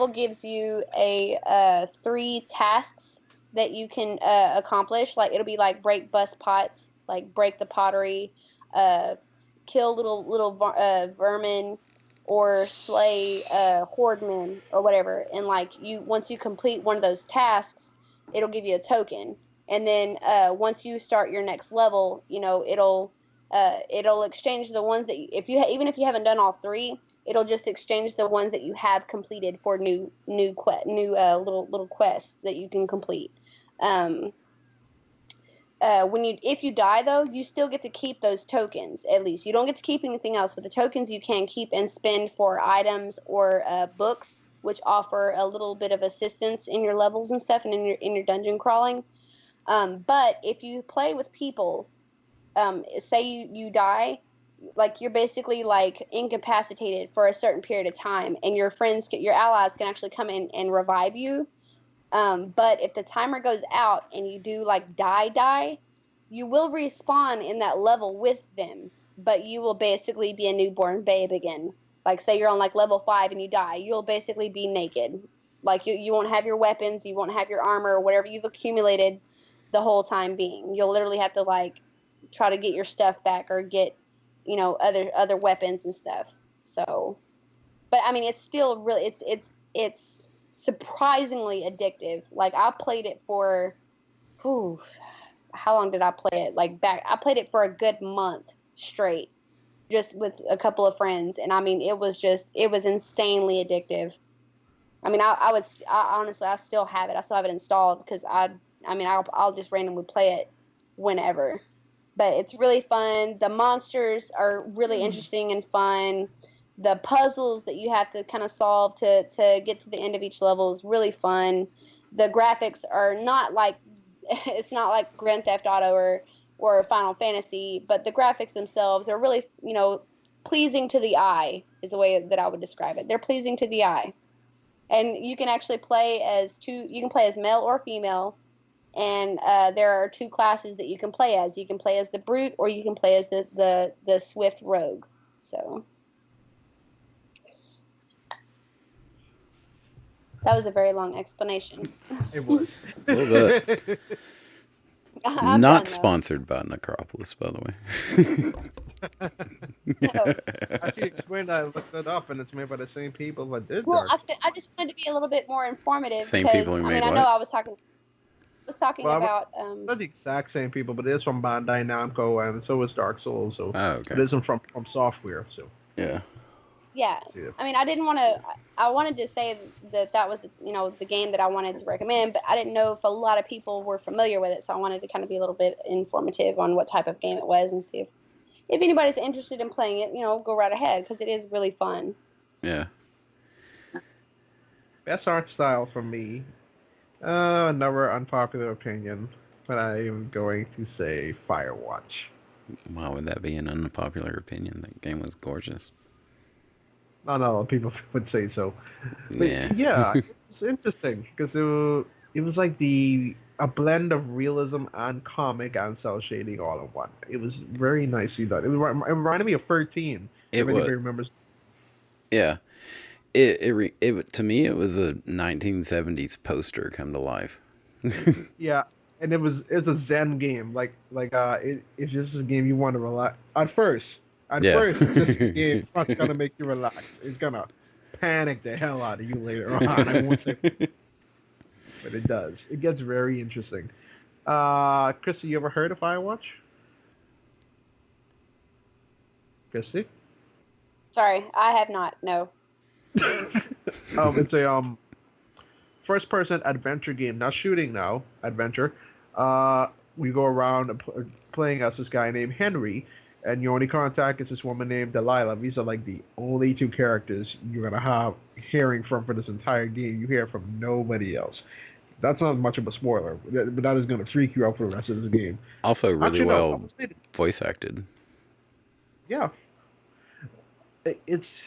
S1: gives you a 3 tasks that you can accomplish. Like it'll be like break bust pots, like break the pottery, kill little vermin, or slay hordemen or whatever. And like once you complete one of those tasks, it'll give you a token. And then once you start your next level, you know it'll exchange the ones that even if you haven't done all 3, it'll just exchange the ones that you have completed for new little quests that you can complete. if you die though, you still get to keep those tokens. At least you don't get to keep anything else, but the tokens you can keep and spend for items or books, which offer a little bit of assistance in your levels and stuff, and in your dungeon crawling. But if you play with people, say you die, like you're basically like incapacitated for a certain period of time, and your allies can actually come in and revive you. But if the timer goes out and you do like die, you will respawn in that level with them, but you will basically be a newborn babe again. Like say you're on like level 5 and you die, you'll basically be naked. Like you won't have your weapons, you won't have your armor or whatever you've accumulated the whole time being. You'll literally have to like try to get your stuff back or get, other weapons and stuff. So, but I mean, it's still really, it's surprisingly addictive. Like I played it for, how long did I play it? I played it for a good month straight, just with a couple of friends. And I mean, it was insanely addictive. I mean, I honestly, I still have it. I still have it installed because I'll just randomly play it whenever. But it's really fun. The monsters are really interesting and fun. The puzzles that you have to kind of solve to get to the end of each level is really fun. The graphics are not like, it's not like Grand Theft Auto or Final Fantasy, but the graphics themselves are really, pleasing to the eye is the way that I would describe it. They're pleasing to the eye. And you can actually play you can play as male or female. And there are 2 classes that you can play as. You can play as the brute, or you can play as the swift rogue. So that was a very long explanation.
S3: It was.
S2: A little bit.
S1: I'm
S2: Not
S1: done,
S2: sponsored by Necropolis, by the way.
S1: No.
S3: After you explained that, I looked it up, and it's made by the same people that did
S1: Well,
S3: Dark Souls.
S1: I just wanted to be a little bit more informative
S2: Same
S1: because
S2: people who
S1: I
S2: made
S1: know
S2: what?
S1: I was talking
S3: Well,
S1: about
S3: Not the exact same people, but it is from Bandai Namco, and so is Dark Souls. So
S2: Oh, okay.
S3: it isn't from software. So
S2: Yeah.
S1: yeah. I mean, I wanted to say that was, the game that I wanted to recommend, but I didn't know if a lot of people were familiar with it. So I wanted to kind of be a little bit informative on what type of game it was and see if anybody's interested in playing it, go right ahead because it is really fun.
S2: Yeah.
S3: best art style for me. Another unpopular opinion, but I am going to say Firewatch.
S2: Why would that be an unpopular opinion? That game was gorgeous.
S3: Not a lot of people would say so. But
S2: Yeah.
S3: it's interesting because it was like a blend of realism and comic and cell shading all in one. It was very nicely done. It reminded me of 13.
S2: It
S3: if
S2: was.
S3: anybody remembers.
S2: Yeah. It to me it was a 1970s poster come to life.
S3: Yeah, and it's a Zen game. It's just a game you want to relax. At first, it's just a game. It's not gonna make you relax. It's gonna panic the hell out of you later on. I won't say, but it does. It gets very interesting. Christy, you ever heard of Firewatch? Christy?
S1: Sorry, I have not. No.
S3: It's a first-person adventure game, not shooting now, adventure. We go around playing as this guy named Henry, and your only contact is this woman named Delilah. These are like the only 2 characters you're gonna have hearing from for this entire game. You hear from nobody else. That's not much of a spoiler, but that is gonna freak you out for the rest of this game.
S2: Also really
S3: Actually, no,
S2: well voice acted.
S3: Yeah.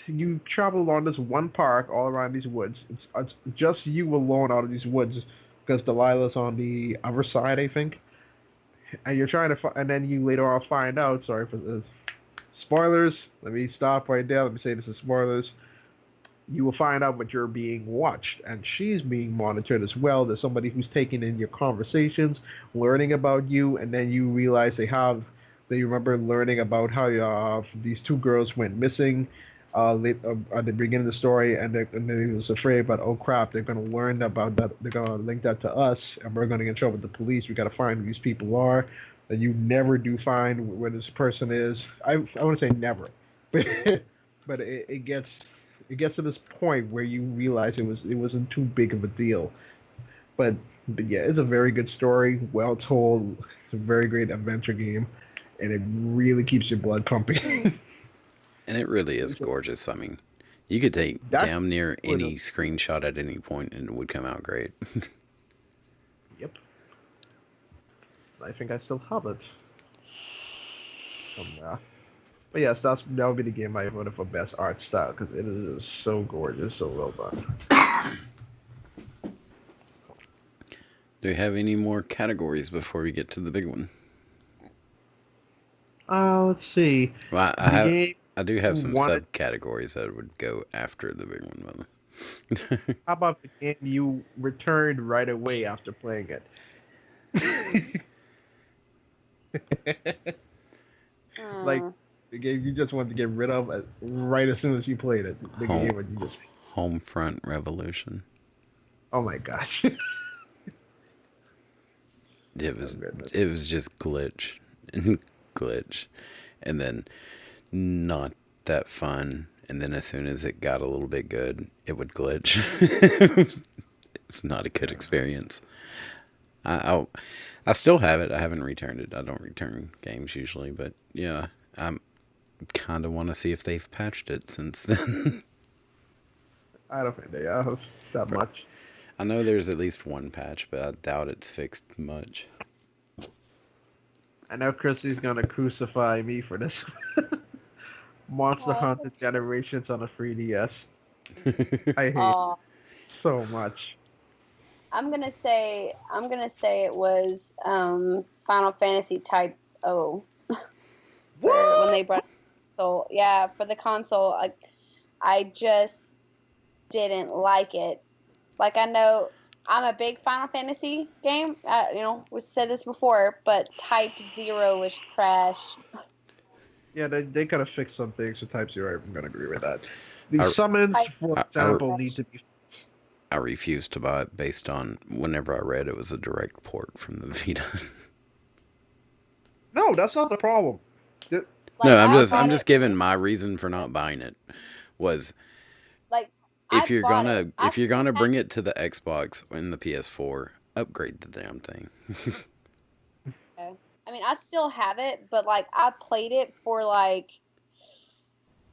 S3: You travel along this one park all around these woods. It's just you alone out of these woods because Delilah's on the other side, I think. And you're trying to and then you later on find out. Sorry for this. Spoilers. Let me stop right there. Let me say this is spoilers. You will find out that you're being watched, and she's being monitored as well. There's somebody who's taking in your conversations, learning about you, and then you realize they remember learning about how these 2 girls went missing at the beginning of the story, and they was afraid, but oh crap, they're going to learn about that. They're going to link that to us, and we're going to get in trouble with the police. We got to find who these people are. And you never do find where this person is. I want to say never, but it gets to this point where you realize it wasn't too big of a deal. But yeah, it's a very good story, well told, It's a very great adventure game, and it really keeps your blood pumping.
S2: And it really is gorgeous. I mean, you could take
S3: That
S2: damn near
S3: would
S2: any
S3: have-
S2: screenshot at any point and it would come out great.
S3: Yep. I think I still have it. But yes, that would be the game I voted for best art style because it is so gorgeous, so well done.
S2: Do we have any more categories before we get to the big one?
S3: Let's see.
S2: Well,
S3: The
S2: I do have some
S3: wanted-
S2: subcategories that would go after the big one.
S3: How about the game you returned right away after playing it? Like the game you just wanted to get rid of right as soon as you played it. The game where you just,
S2: Homefront Revolution.
S3: oh my gosh.
S2: It was
S3: goodness.
S2: it was just glitch, glitch, and then not that fun. And then as soon as it got a little bit good, it would glitch. It's not a good experience. I still have it. I haven't returned it. I don't return games usually, but yeah, I kind of want to see if they've patched it since then.
S3: I don't think they have that much.
S2: I know there's at least one patch, but I doubt it's fixed much.
S3: I know Chrissy's gonna crucify me for this. Monster
S1: Oh.
S3: Hunter Generations on a 3DS. I hate it
S1: Oh,
S3: so much.
S1: I'm gonna say it was Final Fantasy Type O. When they brought so yeah, for the console, I just didn't like it. Like, I know I'm a big Final Fantasy game. We said this before, but Type 0 was trash.
S3: Yeah, they gotta fix some things with Type 0. I'm gonna agree with that. The
S2: I-
S3: summons, for
S2: I-
S3: example, need to be.
S2: I refused to buy it based on whenever I read it was a direct port from the Vita.
S3: No, that's not the problem.
S1: Like,
S2: No,
S1: I
S2: I'm
S1: bought
S2: just
S1: it-
S2: giving my reason for not buying it was
S1: Like,
S2: if
S1: I
S2: you're
S1: bought
S2: gonna
S1: it.
S2: if you're gonna
S1: I-
S2: bring it to the Xbox and the PS4, upgrade the damn thing.
S1: I mean, I still have it, but like I played it for like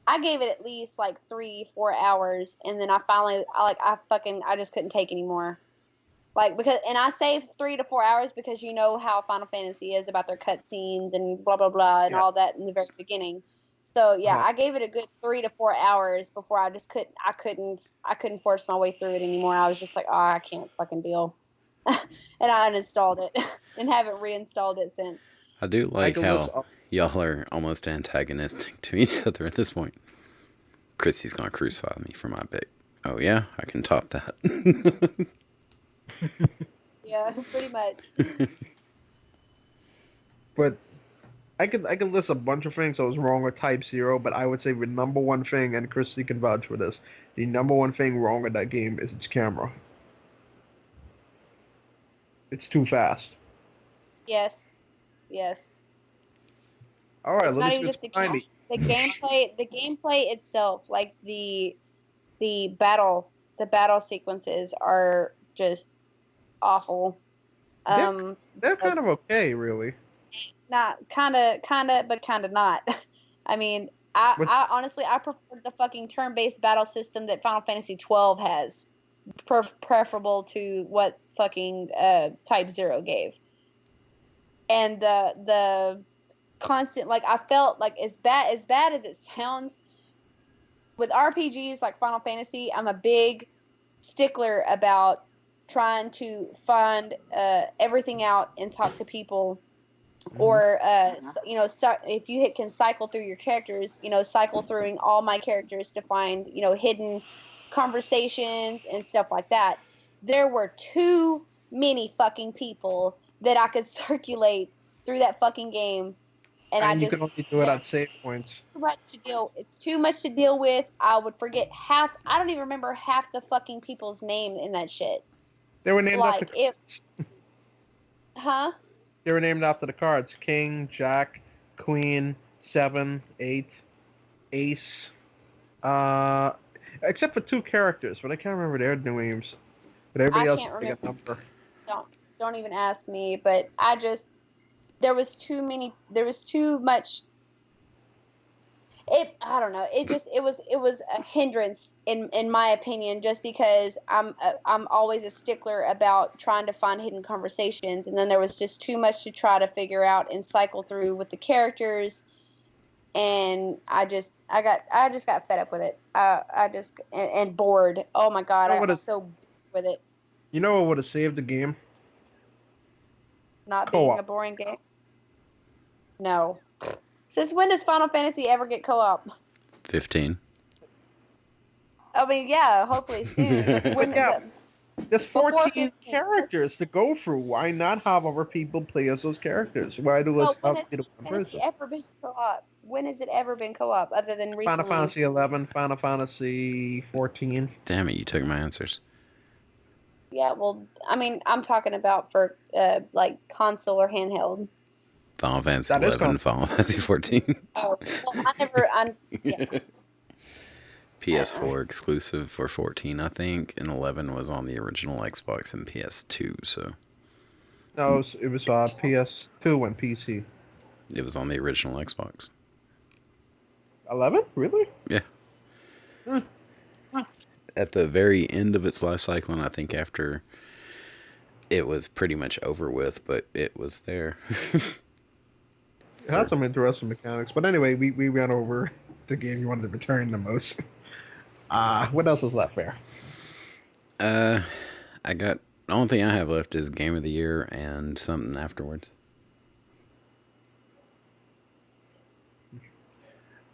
S1: I gave it at least like 3-4 hours, and then I finally I just couldn't take anymore. Like, because, and I say 3 to 4 hours because you know how Final Fantasy is about their cutscenes and blah blah blah and
S3: Yeah.
S1: all that in the very beginning. So yeah,
S3: Uh-huh.
S1: I gave it a good 3 to 4 hours before I just couldn't force my way through it anymore. I was just like, oh, I can't fucking deal, and I uninstalled it and haven't reinstalled it since.
S2: I do like
S3: can
S2: how
S3: list all-
S2: y'all are almost antagonistic to each other at this point. Chrissy's gonna crucify me for my pick. Oh yeah, I can top that.
S1: Yeah, pretty much.
S3: But I could list a bunch of things that was wrong with Type 0, but I would say the number one thing, and Chrissy can vouch for this, the number one thing wrong with that game is its camera. It's too fast.
S1: Yes. Yes.
S3: All right,
S1: It's not
S3: let
S1: even
S3: me
S1: just the
S3: find
S1: game.
S3: me.
S1: The gameplay itself, like the battle sequences are just awful.
S3: They're kind of okay, really.
S1: Not kind of, but kind of not. I mean, I honestly I prefer the fucking turn-based battle system that Final Fantasy 12 has, preferable to what fucking Type 0 gave. And the constant, like, I felt like as bad as it sounds, with RPGs like Final Fantasy, I'm a big stickler about trying to find everything out and talk to people, or if you can cycle through your characters, cycle through all my characters to find hidden conversations and stuff like that. There were too many fucking people that I could circulate through that fucking game, and
S3: you can only do it at save points.
S1: it's too much to deal with. I would forget half. I don't even remember half the fucking people's name in that shit.
S3: They were named
S1: Like,
S3: after
S1: Huh?
S3: They were named after the cards: King, Jack, Queen, 7, 8, Ace. Except for 2 characters, but I can't remember their names. But everybody
S1: I
S3: else
S1: can't
S3: had a number.
S1: Don't even ask me. But I just there was too much. I don't know. It was a hindrance in my opinion, just because I'm always a stickler about trying to find hidden conversations, and then there was just too much to try to figure out and cycle through with the characters, and I just got fed up with it. And bored. Oh my god, I got so bored with it.
S3: You know what would have saved the game?
S1: Not being a boring game. No. Since when does Final Fantasy ever get co-op?
S2: 15.
S1: I mean, yeah, hopefully soon.
S3: There's 14 characters to go through. Why not have other people play as those characters? Why do us have to one person?
S1: When has it ever been co-op? When has it ever been co-op other than recently?
S3: Final Fantasy 11, Final Fantasy 14.
S2: Damn it, you took my answers.
S1: Yeah, well, I mean, I'm talking about for like console or handheld.
S2: Final Fantasy 11, Final Fantasy 14.
S1: Oh, well, yeah.
S2: PS4 exclusive for 14, I think, and 11 was on the original Xbox and PS2, so.
S3: No, it was PS2 and PC.
S2: It was on the original Xbox.
S3: 11? Really?
S2: Yeah. At the very end of its life cycle, and I think after it was pretty much over with, but it was there.
S3: It had some interesting mechanics, but anyway, we ran over the game you wanted to return the most. What else is left there?
S2: The only thing I have left is Game of the Year and something afterwards.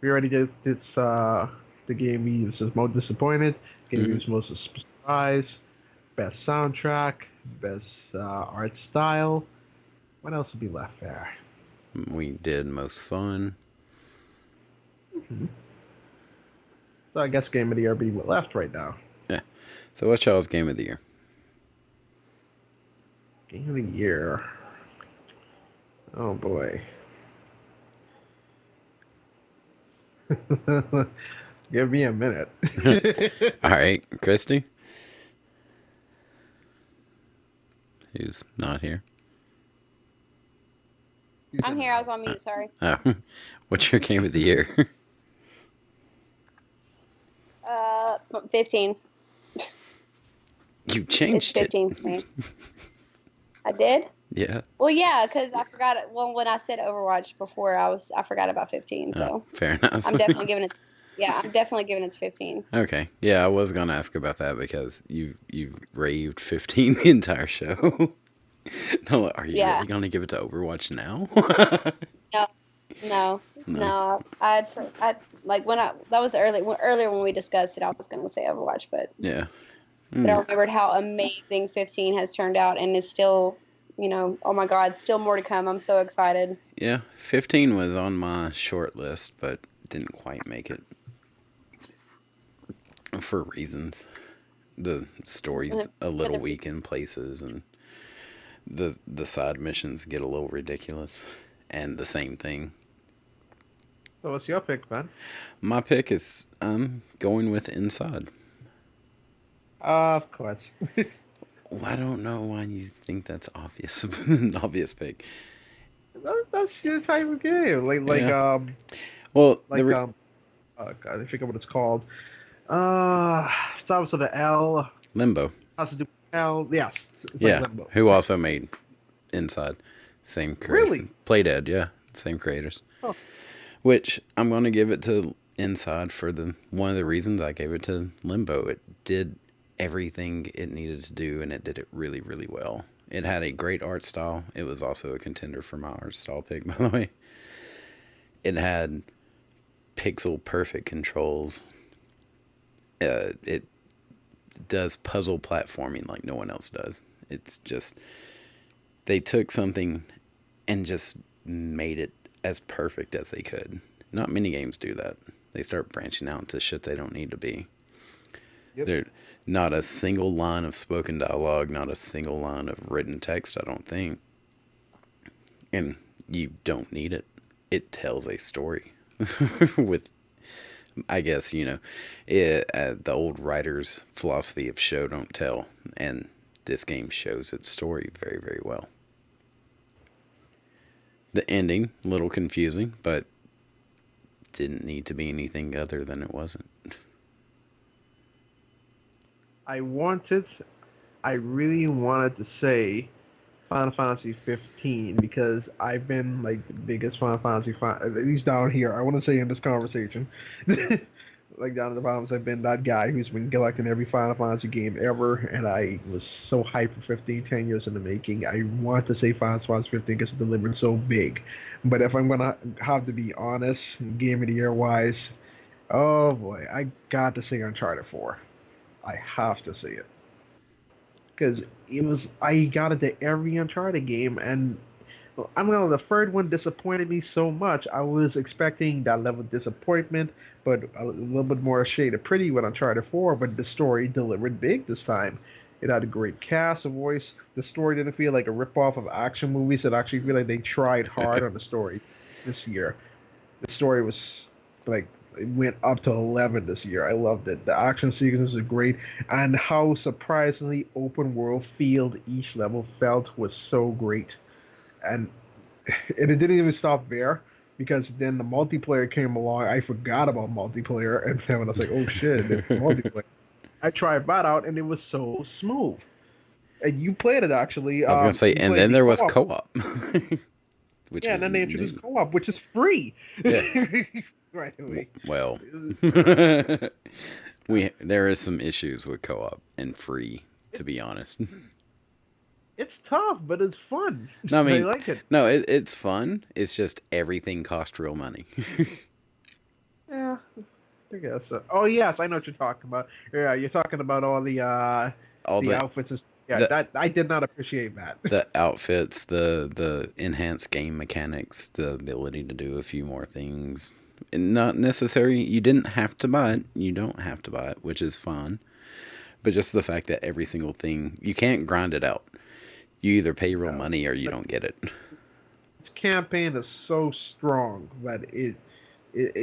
S3: We already did this. The game we was most disappointed. Game we was most surprised. Best soundtrack. Best art style. What else would be left there?
S2: We did most fun.
S3: Mm-hmm. So I guess Game of the Year be left right now.
S2: Yeah. So what's y'all's Game of the Year?
S3: Game of the Year. Oh boy. Give me a minute.
S2: All right, Christy? Who's not here?
S1: I'm here. I was on mute. Sorry.
S2: Oh, what's your Game of the Year?
S1: 15.
S2: You changed
S1: it's 15 for me. I did?
S2: Yeah.
S1: Well, yeah, because I forgot it. Well, when I said Overwatch before, I forgot about 15. So
S2: fair enough.
S1: I'm definitely giving it. Yeah, I'm definitely giving it 15.
S2: Okay. Yeah, I was gonna ask about that because you raved 15 the entire show. No, are you really gonna give it to Overwatch now?
S1: No. I like that was earlier when we discussed it. I was gonna say Overwatch, but
S2: yeah.
S1: But I remembered how amazing 15 has turned out, and is still, oh my God, still more to come. I'm so excited.
S2: Yeah, 15 was on my short list, but didn't quite make it for reasons. The story's a little weak in places, and the side missions get a little ridiculous, and the same thing.
S3: So what's your pick, man?
S2: My pick is going with Inside.
S3: Of course.
S2: Well, I don't know why you think that's obvious. An obvious pick.
S3: That's your type of game.
S2: Well,
S3: God, I forget what it's called. Starts with an L.
S2: Limbo.
S3: Has to do with L. Yes.
S2: It's like Limbo. Who also made Inside. Same creator.
S3: Really?
S2: Playdead, yeah. Same creators.
S3: Oh.
S2: Which I'm going to give it to Inside for one of the reasons I gave it to Limbo. It did everything it needed to do, and it did it really, really well. It had a great art style. It was also a contender for my art style pick, by the way. It had pixel perfect controls. It does puzzle platforming like no one else does. It's just, they took something and just made it as perfect as they could. Not many games do that. They start branching out into shit they don't need to be. Yep. They're not a single line of spoken dialogue, not a single line of written text, I don't think. And you don't need it. It tells a story with, I guess, the old writer's philosophy of show, don't tell. And this game shows its story very, very well. The ending, a little confusing, but didn't need to be anything other than it wasn't.
S3: I really wanted to say Final Fantasy 15 because I've been like the biggest Final Fantasy fan, at least down here. I want to say in this conversation, like down in the bottoms, I've been that guy who's been collecting every Final Fantasy game ever, and I was so hyped for 15, 10 years in the making. I want to say Final Fantasy 15 because it delivered so big, but if I'm gonna have to be honest, Game of the Year wise, oh boy, I got to say Uncharted 4. I have to say it because I got into every Uncharted game, and the third one disappointed me so much. I was expecting that level of disappointment, but a little bit more shade of pretty with Uncharted 4. But the story delivered big this time. It had a great cast, a voice. The story didn't feel like a ripoff of action movies. It actually feel like they tried hard on the story this year. The story was like it went up to 11 this year. I loved it. The action sequences are great, and how surprisingly open world field each level felt was so great. And it didn't even stop there because then the multiplayer came along. I forgot about multiplayer, and then when I was like, "Oh shit, there's multiplayer!" I tried that out, and it was so smooth. And you played it actually.
S2: I was gonna say, and then there was co-op, which
S3: yeah, and then they introduced co-op, which is free.
S2: Yeah.
S3: Right away.
S2: Well, there is some issues with co-op and free, to be honest.
S3: It's tough, but it's fun.
S2: No, I mean,
S3: I like it.
S2: No, it's fun. It's just everything costs real money.
S3: Yeah, I guess. So. Oh yes, I know what you're talking about. Yeah, you're talking about all the outfits. That I did not appreciate that.
S2: The outfits, the enhanced game mechanics, the ability to do a few more things. Not necessary. You didn't have to buy it. You don't have to buy it, which is fun. But just the fact that every single thing, you can't grind it out. You either pay real money or you don't get it.
S3: Its campaign is so strong that it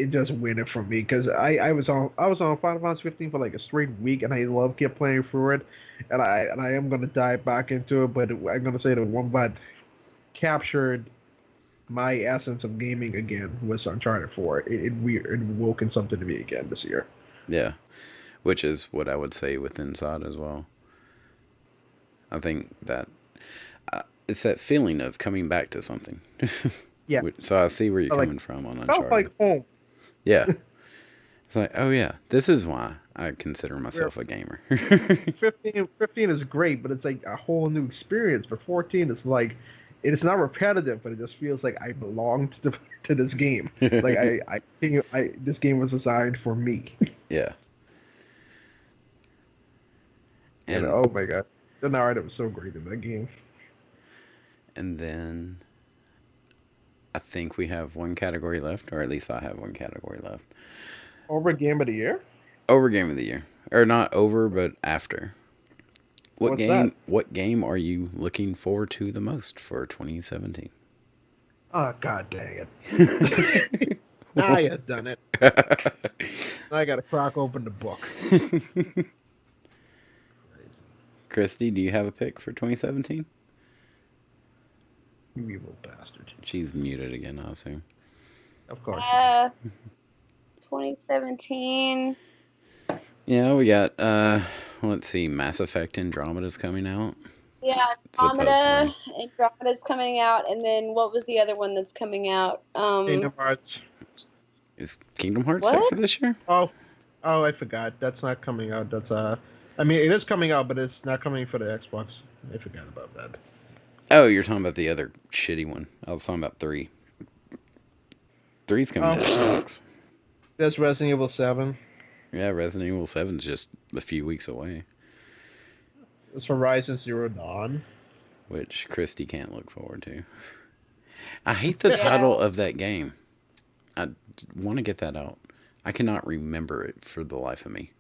S3: just win it for me because I was on Final Fantasy 15 for like a straight week and I kept playing through it, and I am gonna dive back into it, but I'm gonna say the one that captured my essence of gaming again was Uncharted 4. It woken something to me again this year.
S2: Yeah, which is what I would say with Inside as well. I think that it's that feeling of coming back to something.
S3: Yeah.
S2: So I see where you're coming from on Uncharted.
S3: Felt like home.
S2: Yeah. It's like, oh yeah, this is why I consider myself a gamer.
S3: 15 is great, but it's like a whole new experience. For 14, it's like it's not repetitive, but it just feels like I belong to this game. Like I this game was designed for me.
S2: Yeah.
S3: And oh my god, the narrative was so great in that game.
S2: And then I think we have one category left, or at least I have one category left.
S3: Over Game of the Year?
S2: Over Game of the Year. Or not over, but after. What game are you looking forward to the most for 2017?
S3: Oh, god dang it. Now you done it. I gotta crack open the book.
S2: Christy, do you have a pick for 2017?
S3: You evil bastard.
S2: She's muted again, I assume.
S3: Of course.
S1: 2017.
S2: Yeah, we got, let's see, Mass Effect Andromeda's coming out.
S1: Yeah, Andromeda's coming out, and then what was the other one that's coming out?
S3: Kingdom Hearts.
S2: Is Kingdom Hearts set for this year?
S3: Oh, I forgot. That's not coming out. That's I mean, it is coming out, but it's not coming for the Xbox. I forgot about that.
S2: Oh, you're talking about the other shitty one. I was talking about 3. 3's coming to Xbox.
S3: There's Resident Evil 7.
S2: Yeah, Resident Evil 7's just a few weeks away.
S3: It's Horizon Zero Dawn.
S2: Which Christy can't look forward to. I hate the title of that game. I want to get that out. I cannot remember it for the life of me.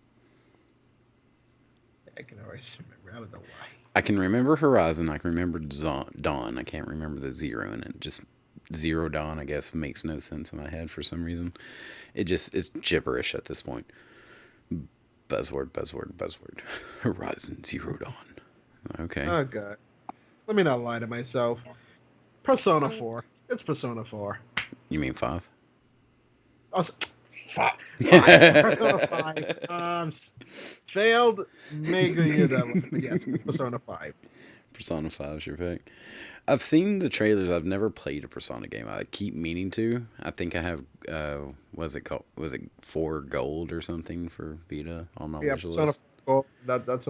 S3: I can always remember. I don't know why.
S2: I can remember Horizon. I can remember Dawn. I can't remember the zero in it. Just Zero Dawn, I guess, makes no sense in my head for some reason. It's gibberish at this point. Buzzword. Horizon Zero Dawn. Okay.
S3: Oh, God. Let me not lie to myself. Persona 4. It's Persona 4.
S2: You mean 5?
S3: Oh, five. Persona 5. Failed mega year deadline, but yes, it's Persona 5.
S2: Persona 5 is your pick. I've seen the trailers. I've never played a Persona game. I keep meaning to. I think I have. What's it called? Was it 4 Gold or something for Vita on my
S3: Yeah,
S2: wish
S3: Persona
S2: list?
S3: 4. That's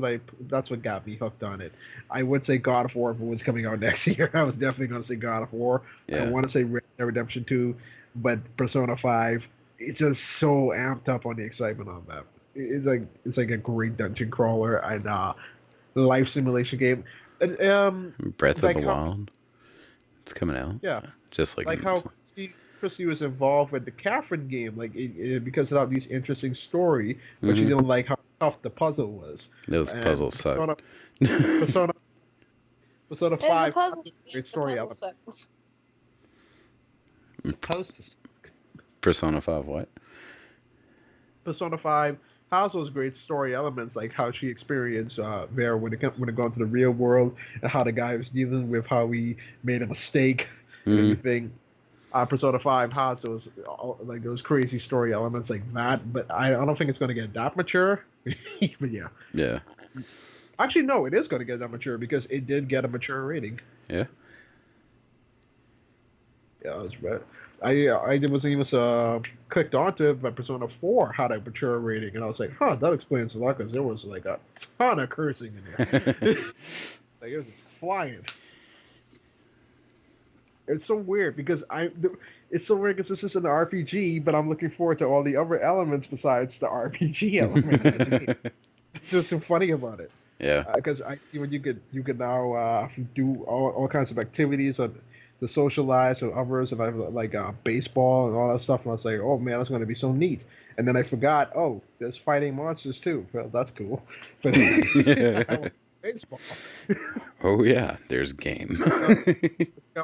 S3: what got me hooked on it. I would say God of War if it was coming out next year. I was definitely going to say God of War. I
S2: Yeah,
S3: want to say Red Dead Redemption 2, but Persona 5. It's just so amped up on the excitement on that. It's like a great dungeon crawler and life simulation game. And,
S2: Breath of the
S3: like how
S2: Wild. It's coming out.
S3: yeah,
S2: Just like
S3: like how Chrissy was involved with the Catherine game, like because of these interesting story, but she
S2: mm-hmm.
S3: didn't like how tough the puzzle was.
S2: Those
S3: And
S2: puzzles suck.
S3: Persona, Persona
S1: And the
S3: 5 has
S1: puzzle,
S3: a great
S1: the
S3: story
S1: puzzle
S3: element.
S1: suck.
S3: Supposed to.
S2: Persona 5 what?
S3: Persona 5 has those great story elements, like how she experienced Vera when it got into the real world, and how the guy was dealing with how he made a mistake and
S2: Mm-hmm.
S3: everything. Persona 5 has those like those crazy story elements like that, but I don't think it's going to get that mature. But yeah,
S2: Yeah.
S3: actually no, it is going to get that mature because it did get a mature rating.
S2: Yeah.
S3: Yeah, that's right. I was even clicked onto it, but Persona 4 had a mature rating, and I was like, huh, that explains a lot because there was like a ton of cursing in there. Like it was just flying. It's so weird because it's so weird because this is an RPG, but I'm looking forward to all the other elements besides the RPG element of the game. It's just so funny about it
S2: Yeah.
S3: because you could now do all kinds of activities on the socialize with others and I like baseball and all that stuff. And I was like, oh man, that's going to be so neat. And then I forgot, oh, there's fighting monsters too. Well, that's cool. But I want baseball.
S2: Oh yeah, there's game.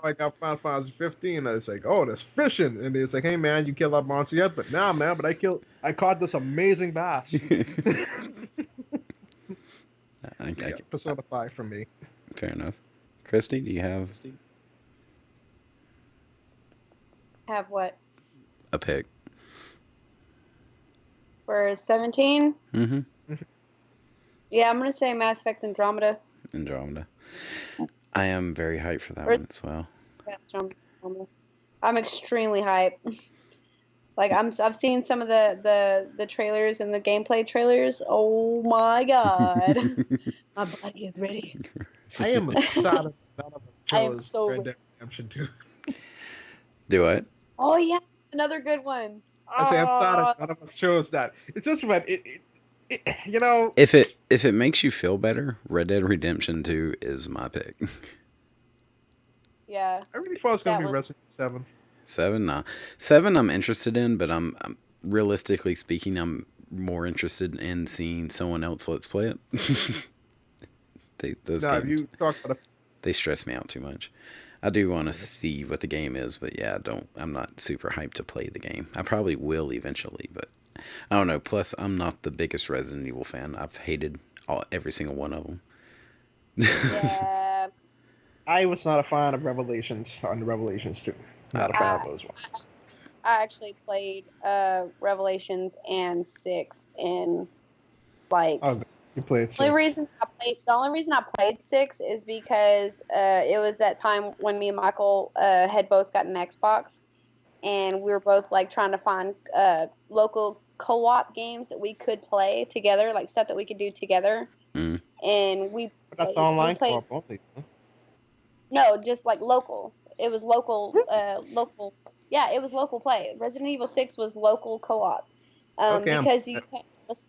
S3: I got Final Fantasy 15, and it's like, oh, there's fishing, and it's like, hey man, you killed that monster yet? But nah, man, but I caught this amazing bass. Yeah, Persona 5 for me.
S2: Fair enough. Christy, do you have
S1: Have what?
S2: a pick?
S1: For 17?
S2: Mm-hmm.
S1: Yeah, I'm going to say Mass Effect Andromeda.
S2: Andromeda. I am very hyped for that
S1: Or-
S2: one as well.
S1: Yeah, Andromeda. I'm extremely hyped. Like I've seen some of the trailers and the gameplay trailers. Oh my god. My body is ready.
S3: I am excited. None of us
S1: I am
S3: chose
S1: so
S3: Red Dead Redemption 2.
S2: Do what?
S1: Oh yeah, another good one.
S3: I say I'm sad none of us chose that. It's just about it you know.
S2: If it makes you feel better, Red Dead Redemption 2 is my pick.
S1: Yeah.
S3: I really thought it was going
S1: That
S3: to be
S1: one.
S3: Resident 7.
S2: 7, nah. 7 I'm interested in, but I'm realistically speaking, I'm more interested in seeing someone else let's play it. Those
S3: No,
S2: games,
S3: you talked about
S2: they stress me out too much. I do want to see what the game is, but yeah, I'm not super hyped to play the game. I probably will eventually, but I don't know. Plus, I'm not the biggest Resident Evil fan. I've hated every single one of them.
S1: Yeah.
S3: I was not a fan of Revelations on the Revelations 2. Not a fan of those ones.
S1: I actually played Revelations and 6 in like
S3: Oh, you played
S1: the only reason I played 6 is because it was that time when me and Michael had both gotten an Xbox, and we were both like trying to find local co-op games that we could play together, like stuff that we could do together.
S2: Mm.
S1: And we
S3: That's online
S1: played,
S3: co-op only. Huh?
S1: no, just like local. It was local, local. Yeah, it was local play. Resident Evil 6 was local co-op.
S3: Okay,
S1: Because you had, let's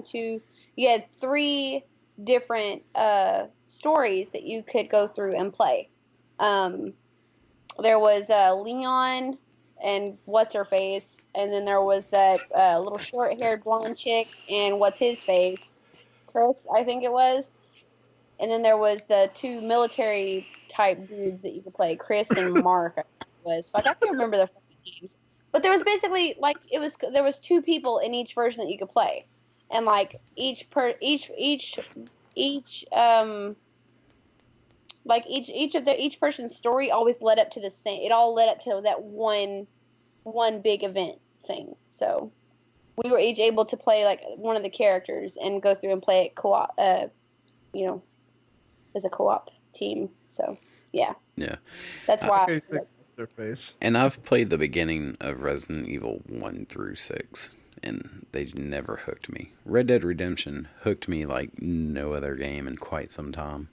S1: see, you had 3 different stories that you could go through and play. There was Leon and what's her face, and then there was that little short-haired blonde chick and what's his face, Chris, I think it was. And then there was the 2 military type dudes that you could play, Chris and Mark. I think it was. Fuck, I can't remember their fucking names. But there was basically like there was 2 people in each version that you could play, and like each Like each person's story always led up to the same. It all led up to that one big event thing. So we were each able to play like one of the characters and go through and play it co-op. You know, as a co-op team. So yeah.
S2: Yeah.
S1: That's why.
S3: Okay, fix their face.
S2: And I've played the beginning of Resident Evil 1 through 6, and they never hooked me. Red Dead Redemption hooked me like no other game in quite some time.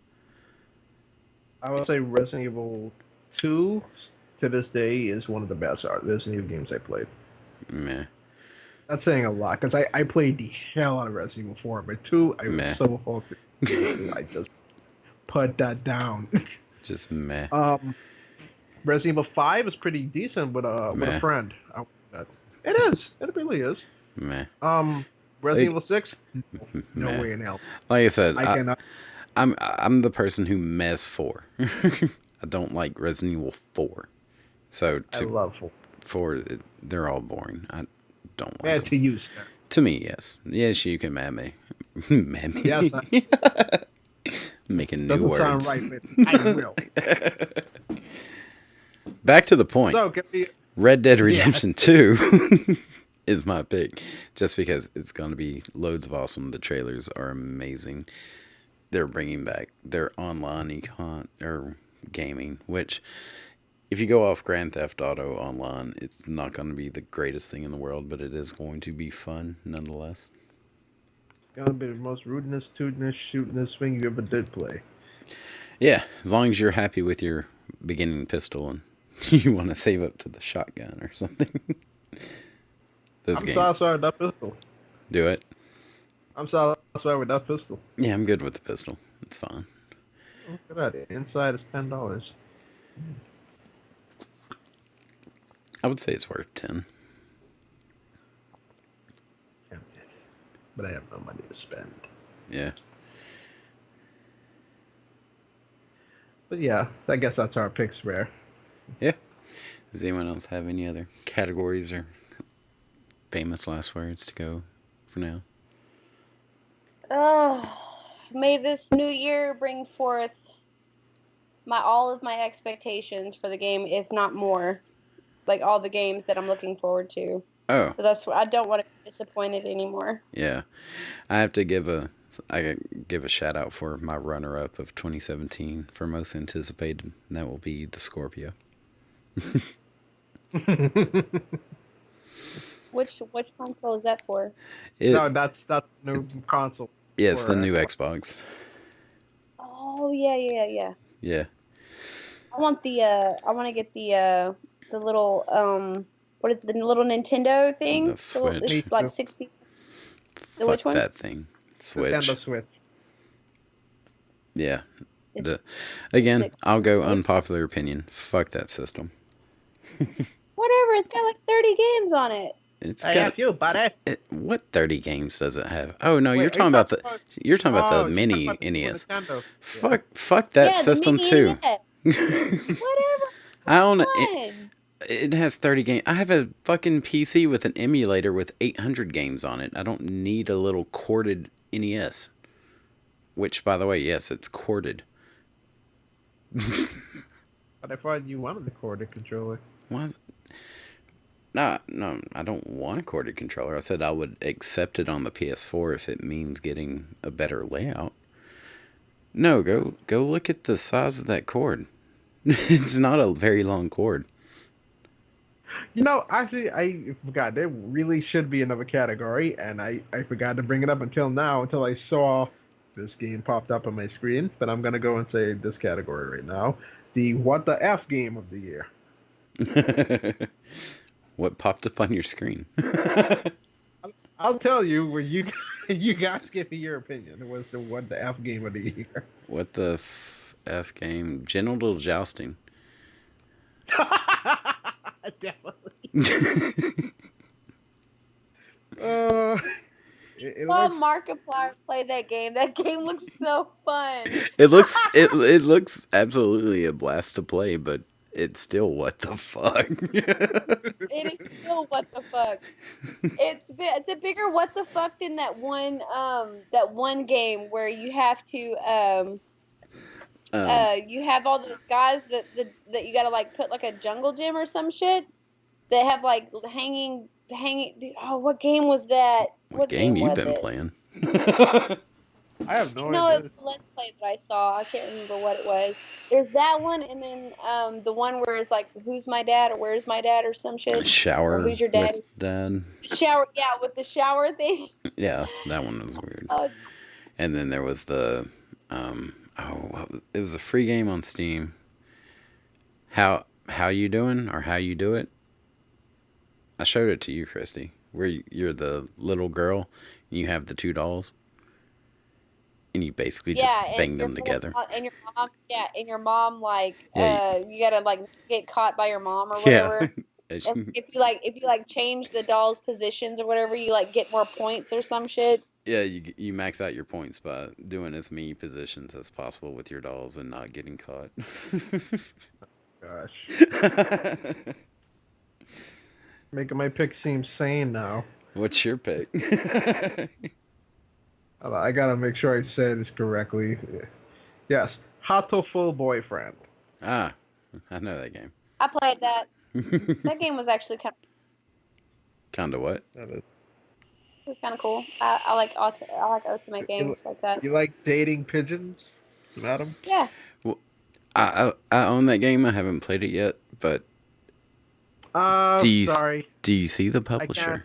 S3: I would say Resident Evil 2 to this day is one of the best Resident Evil games I played.
S2: Meh.
S3: That's saying a lot because I played the hell out of Resident Evil 4, but 2 I was
S2: Meh.
S3: so hooked. I just put that down.
S2: Just meh.
S3: Resident Evil 5 is pretty decent with
S2: Meh.
S3: a friend. It is. It really is.
S2: Meh.
S3: Resident Evil 6, no
S2: Meh.
S3: way in hell.
S2: Like I said,
S3: I cannot.
S2: I'm the person who mess 4. I don't like Resident Evil 4. So
S3: I love 4.
S2: 4, they're all boring. I don't like
S3: Yeah,
S2: them.
S3: to you, sir.
S2: To me, yes. Yes, you can mad me. Mad me.
S3: Yes,
S2: Making new
S3: doesn't
S2: words.
S3: sound right, but I will.
S2: Back to the point.
S3: So, give me.
S2: Red Dead Redemption 2 is my pick. Just because it's going to be loads of awesome. The trailers are amazing. They're bringing back their online or gaming, which, if you go off Grand Theft Auto Online, it's not going to be the greatest thing in the world, but it is going to be fun nonetheless.
S3: Gonna be the most rudeness, tootiness, shootinest thing you ever did play.
S2: Yeah, as long as you're happy with your beginning pistol and you want to save up to the shotgun or something.
S3: I'm satisfied with that pistol.
S2: Do it.
S3: I'm satisfied with that pistol.
S2: Yeah, I'm good with the pistol. It's fine.
S3: Look at that. Inside is $10.
S2: I would say it's worth 10.
S3: Tempted. But I have no money to spend.
S2: Yeah.
S3: But yeah, I guess that's our picks, Rare.
S2: Yeah. Does anyone else have any other categories or famous last words to go for now?
S1: May this new year bring forth all of my expectations for the game, if not more. Like all the games that I'm looking forward to.
S2: Oh.
S1: So that's what I don't want to be disappointed anymore.
S2: Yeah. I have to give a shout out for my runner up of 2017 for most anticipated, and that will be the Scorpio.
S1: Which console is that for?
S3: No, that's new console.
S2: Yeah, it's the new Xbox.
S1: Oh yeah.
S2: Yeah.
S1: I want to get the little what is the little Nintendo thing?
S2: The Switch.
S1: It's like 60.
S2: Fuck
S1: which one?
S2: that thing. Switch.
S3: Nintendo Switch.
S2: Yeah. Again, I'll go unpopular opinion. Fuck that system.
S1: Whatever, it's got like 30 games on it.
S2: It's
S3: I
S2: got
S3: have you, buddy.
S2: what 30 games does it have? Oh no,
S3: Wait,
S2: you're talking about the
S3: Oh,
S2: mini
S3: you're talking about the
S2: NES.
S3: Nintendo.
S2: Fuck that
S1: the
S2: system
S1: mini
S2: too.
S1: NES. Whatever.
S2: I don't know.
S1: Fun.
S2: It has 30 games. I have a fucking PC with an emulator with 800 games on it. I don't need a little corded NES. Which, by the way, yes, it's corded.
S3: But I thought you wanted the corded controller.
S2: What? No, I don't want a corded controller. I said I would accept it on the PS4 if it means getting a better layout. No, go look at the size of that cord. It's not a very long cord.
S3: You know, actually, I forgot. There really should be another category, and I forgot to bring it up until I saw this game popped up on my screen. But I'm going to go and say this category right now. The What the F game of the year.
S2: What popped up on your screen?
S3: I'll tell you when you guys give me your opinion. It was the What the F game of the year.
S2: What the F game? Genital jousting.
S3: Definitely. It
S1: Saw
S3: looks,
S1: Markiplier play that game. That game looks so fun.
S2: It looks absolutely a blast to play, but it's still what the fuck.
S1: It is still what the fuck. It's a bigger what the fuck than that one game where you have to You have all those guys that you gotta like put like a jungle gym or some shit. They have like hanging. Oh, what game was that?
S2: What
S1: What
S2: game
S1: game
S2: you
S1: was
S2: been
S1: it?
S2: playing?
S3: I have no
S1: No, it
S3: idea.
S1: was a Let's Play that I saw. I can't remember what it was. There's that one, and then the one where it's like, "Who's my dad?" or "Where's my dad?" or some shit, or
S2: Shower
S1: "Who's your dad?"
S2: with dad.
S1: The shower, yeah, with the shower thing.
S2: Yeah, that one was weird.
S1: Uh,
S2: And then there was the it was a free game on Steam. How you doing or how you do it? I showed it to you, Christy. Where you're the little girl, and you have the two dolls, and you basically just
S1: yeah,
S2: bang them together.
S1: and your mom, yeah, and your mom, like,
S2: Yeah,
S1: you gotta like get caught by your mom or
S2: yeah.
S1: whatever. And if you like change the doll's positions or whatever, you like get more points or some shit.
S2: Yeah, you max out your points by doing as many positions as possible with your dolls and not getting caught.
S3: Gosh, making my pick seem sane now.
S2: What's your pick?
S3: I gotta make sure I say this correctly. Yes, Hatoful Boyfriend.
S2: Ah, I know that game.
S1: I played that. That game was actually
S2: Kinda what?
S1: it was kind of cool. I like ultimate games like that.
S3: You like dating pigeons, madam?
S1: Yeah.
S2: I own that game. I haven't played it yet, but
S3: Sorry,
S2: do you see the publisher?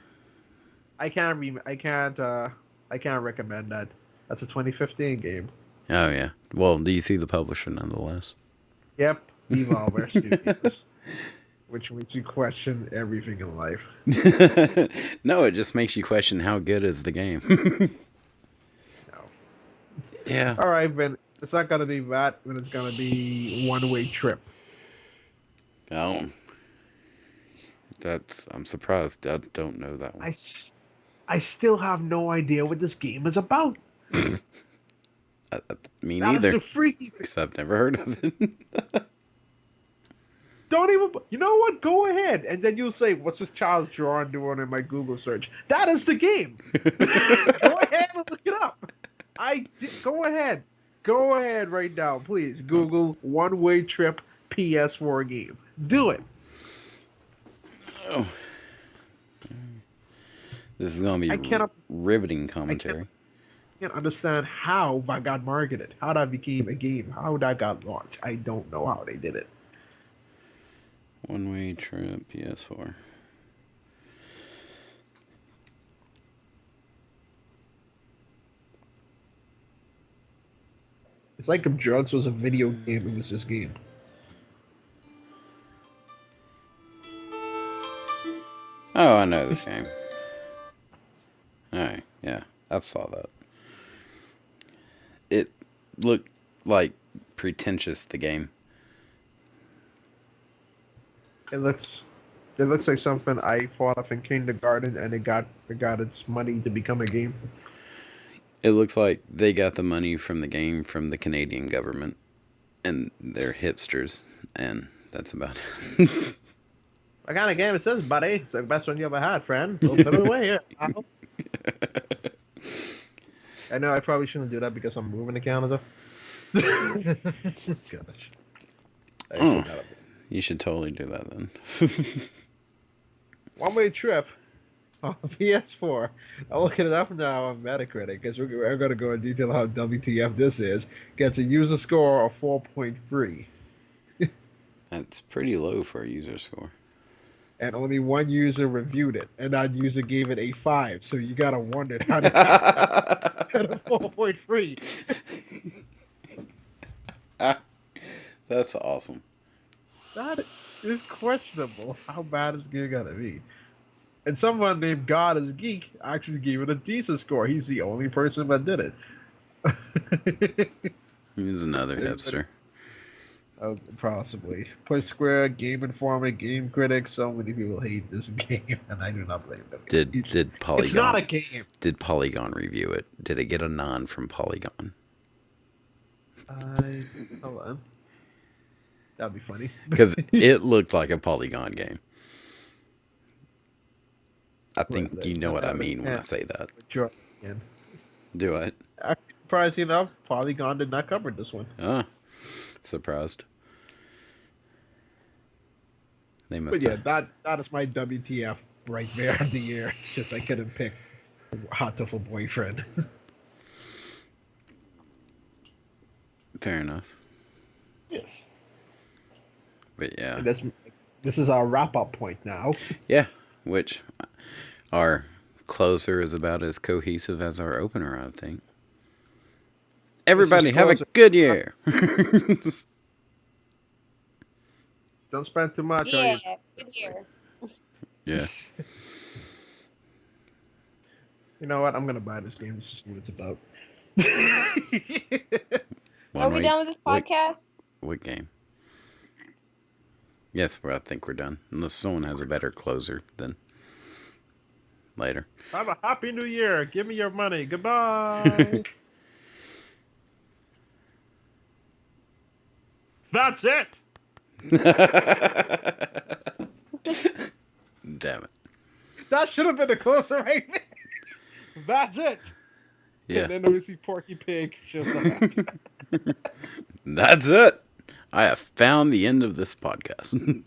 S3: I can't recommend that. That's a 2015 game.
S2: Oh yeah. Well, do you see the publisher nonetheless?
S3: Yep, Devolver Studios. Which makes you question everything in life.
S2: No, it just makes you question how good is the game.
S3: No.
S2: Yeah.
S3: All right, Ben. It's not gonna be that, but it's gonna be One-Way Trip.
S2: Oh. I'm surprised. I don't know that one.
S3: I still have no idea what this game is about.
S2: Me
S3: That's
S2: neither.
S3: the freaky thing.
S2: Because I've never heard of it.
S3: Don't even. You know what? Go ahead, and then you'll say, "What's this child's drawing doing in my Google search?" That is the game. Go ahead and look it up. Go ahead. Go ahead right now, please. Google One-Way Trip PS4 game. Do it.
S2: Oh. This is going to
S3: I
S2: be
S3: cannot-
S2: riveting commentary.
S3: I can't understand how that got marketed, how that became a game, how that got launched. I don't know how they did it.
S2: One-Way Trip PS4.
S3: It's like if drugs was a video game, it was this game.
S2: Oh, I know this game. Alright, yeah. I saw that. It looked like pretentious, the game.
S3: It looks like something I thought of in kindergarten, and it got its money to become a game.
S2: It looks like they got the money from the game from the Canadian government, and they're hipsters, and that's about it.
S3: What kind of game is this, buddy? It's the best one you ever had, friend. We'll put it away here. Ow. I know I probably shouldn't do that because I'm moving to Canada. Gosh. I
S2: Oh.
S3: should not.
S2: You should totally do that then.
S3: One-Way Trip on PS4. I'm looking it up now on Metacritic because we're going to go in detail how WTF this is. Gets a user score of 4.3.
S2: That's pretty low for a user score.
S3: And only one user reviewed it, and that user gave it a 5. So you gotta wonder how to get a 4.3.
S2: That's awesome.
S3: That is questionable. How bad is this game gonna be? And someone named God is Geek actually gave it a decent score. He's the only person that did it.
S2: He's another hipster.
S3: Oh, possibly. Push Square, Game Informer, Game Critics. So many people hate this game, and I do not blame them.
S2: Did Polygon?
S3: It's not a game.
S2: Did Polygon review it? Did it get a non from Polygon?
S3: Hold on. That'd be funny.
S2: Because it looked like a Polygon game. I think you know what I mean when I say that.
S3: Sure. Yeah.
S2: Do I?
S3: Surprisingly enough, Polygon did not cover this one.
S2: Ah. surprised. They must
S3: But yeah,
S2: have.
S3: that is my WTF right there of the year. Since I couldn't pick Hot Tub Boyfriend.
S2: Fair enough.
S3: Yes.
S2: But yeah.
S3: And this is our wrap up point now.
S2: Yeah. Which our closer is about as cohesive as our opener, I think. Everybody have a
S3: closer.
S2: good year.
S3: Don't spend too much.
S1: Yeah, good year.
S2: Yeah.
S3: You know what? I'm gonna buy this game just to see what it's about.
S1: Are we done with this podcast?
S2: What game? Yes, I think we're done. Unless someone has a better closer than later.
S3: Have a happy new year. Give me your money. Goodbye. That's it.
S2: Damn it.
S3: That should have been the closer right there. That's it.
S2: Yeah.
S3: And then we see Porky Pig shows up.
S2: That's it. I have found the end of this podcast.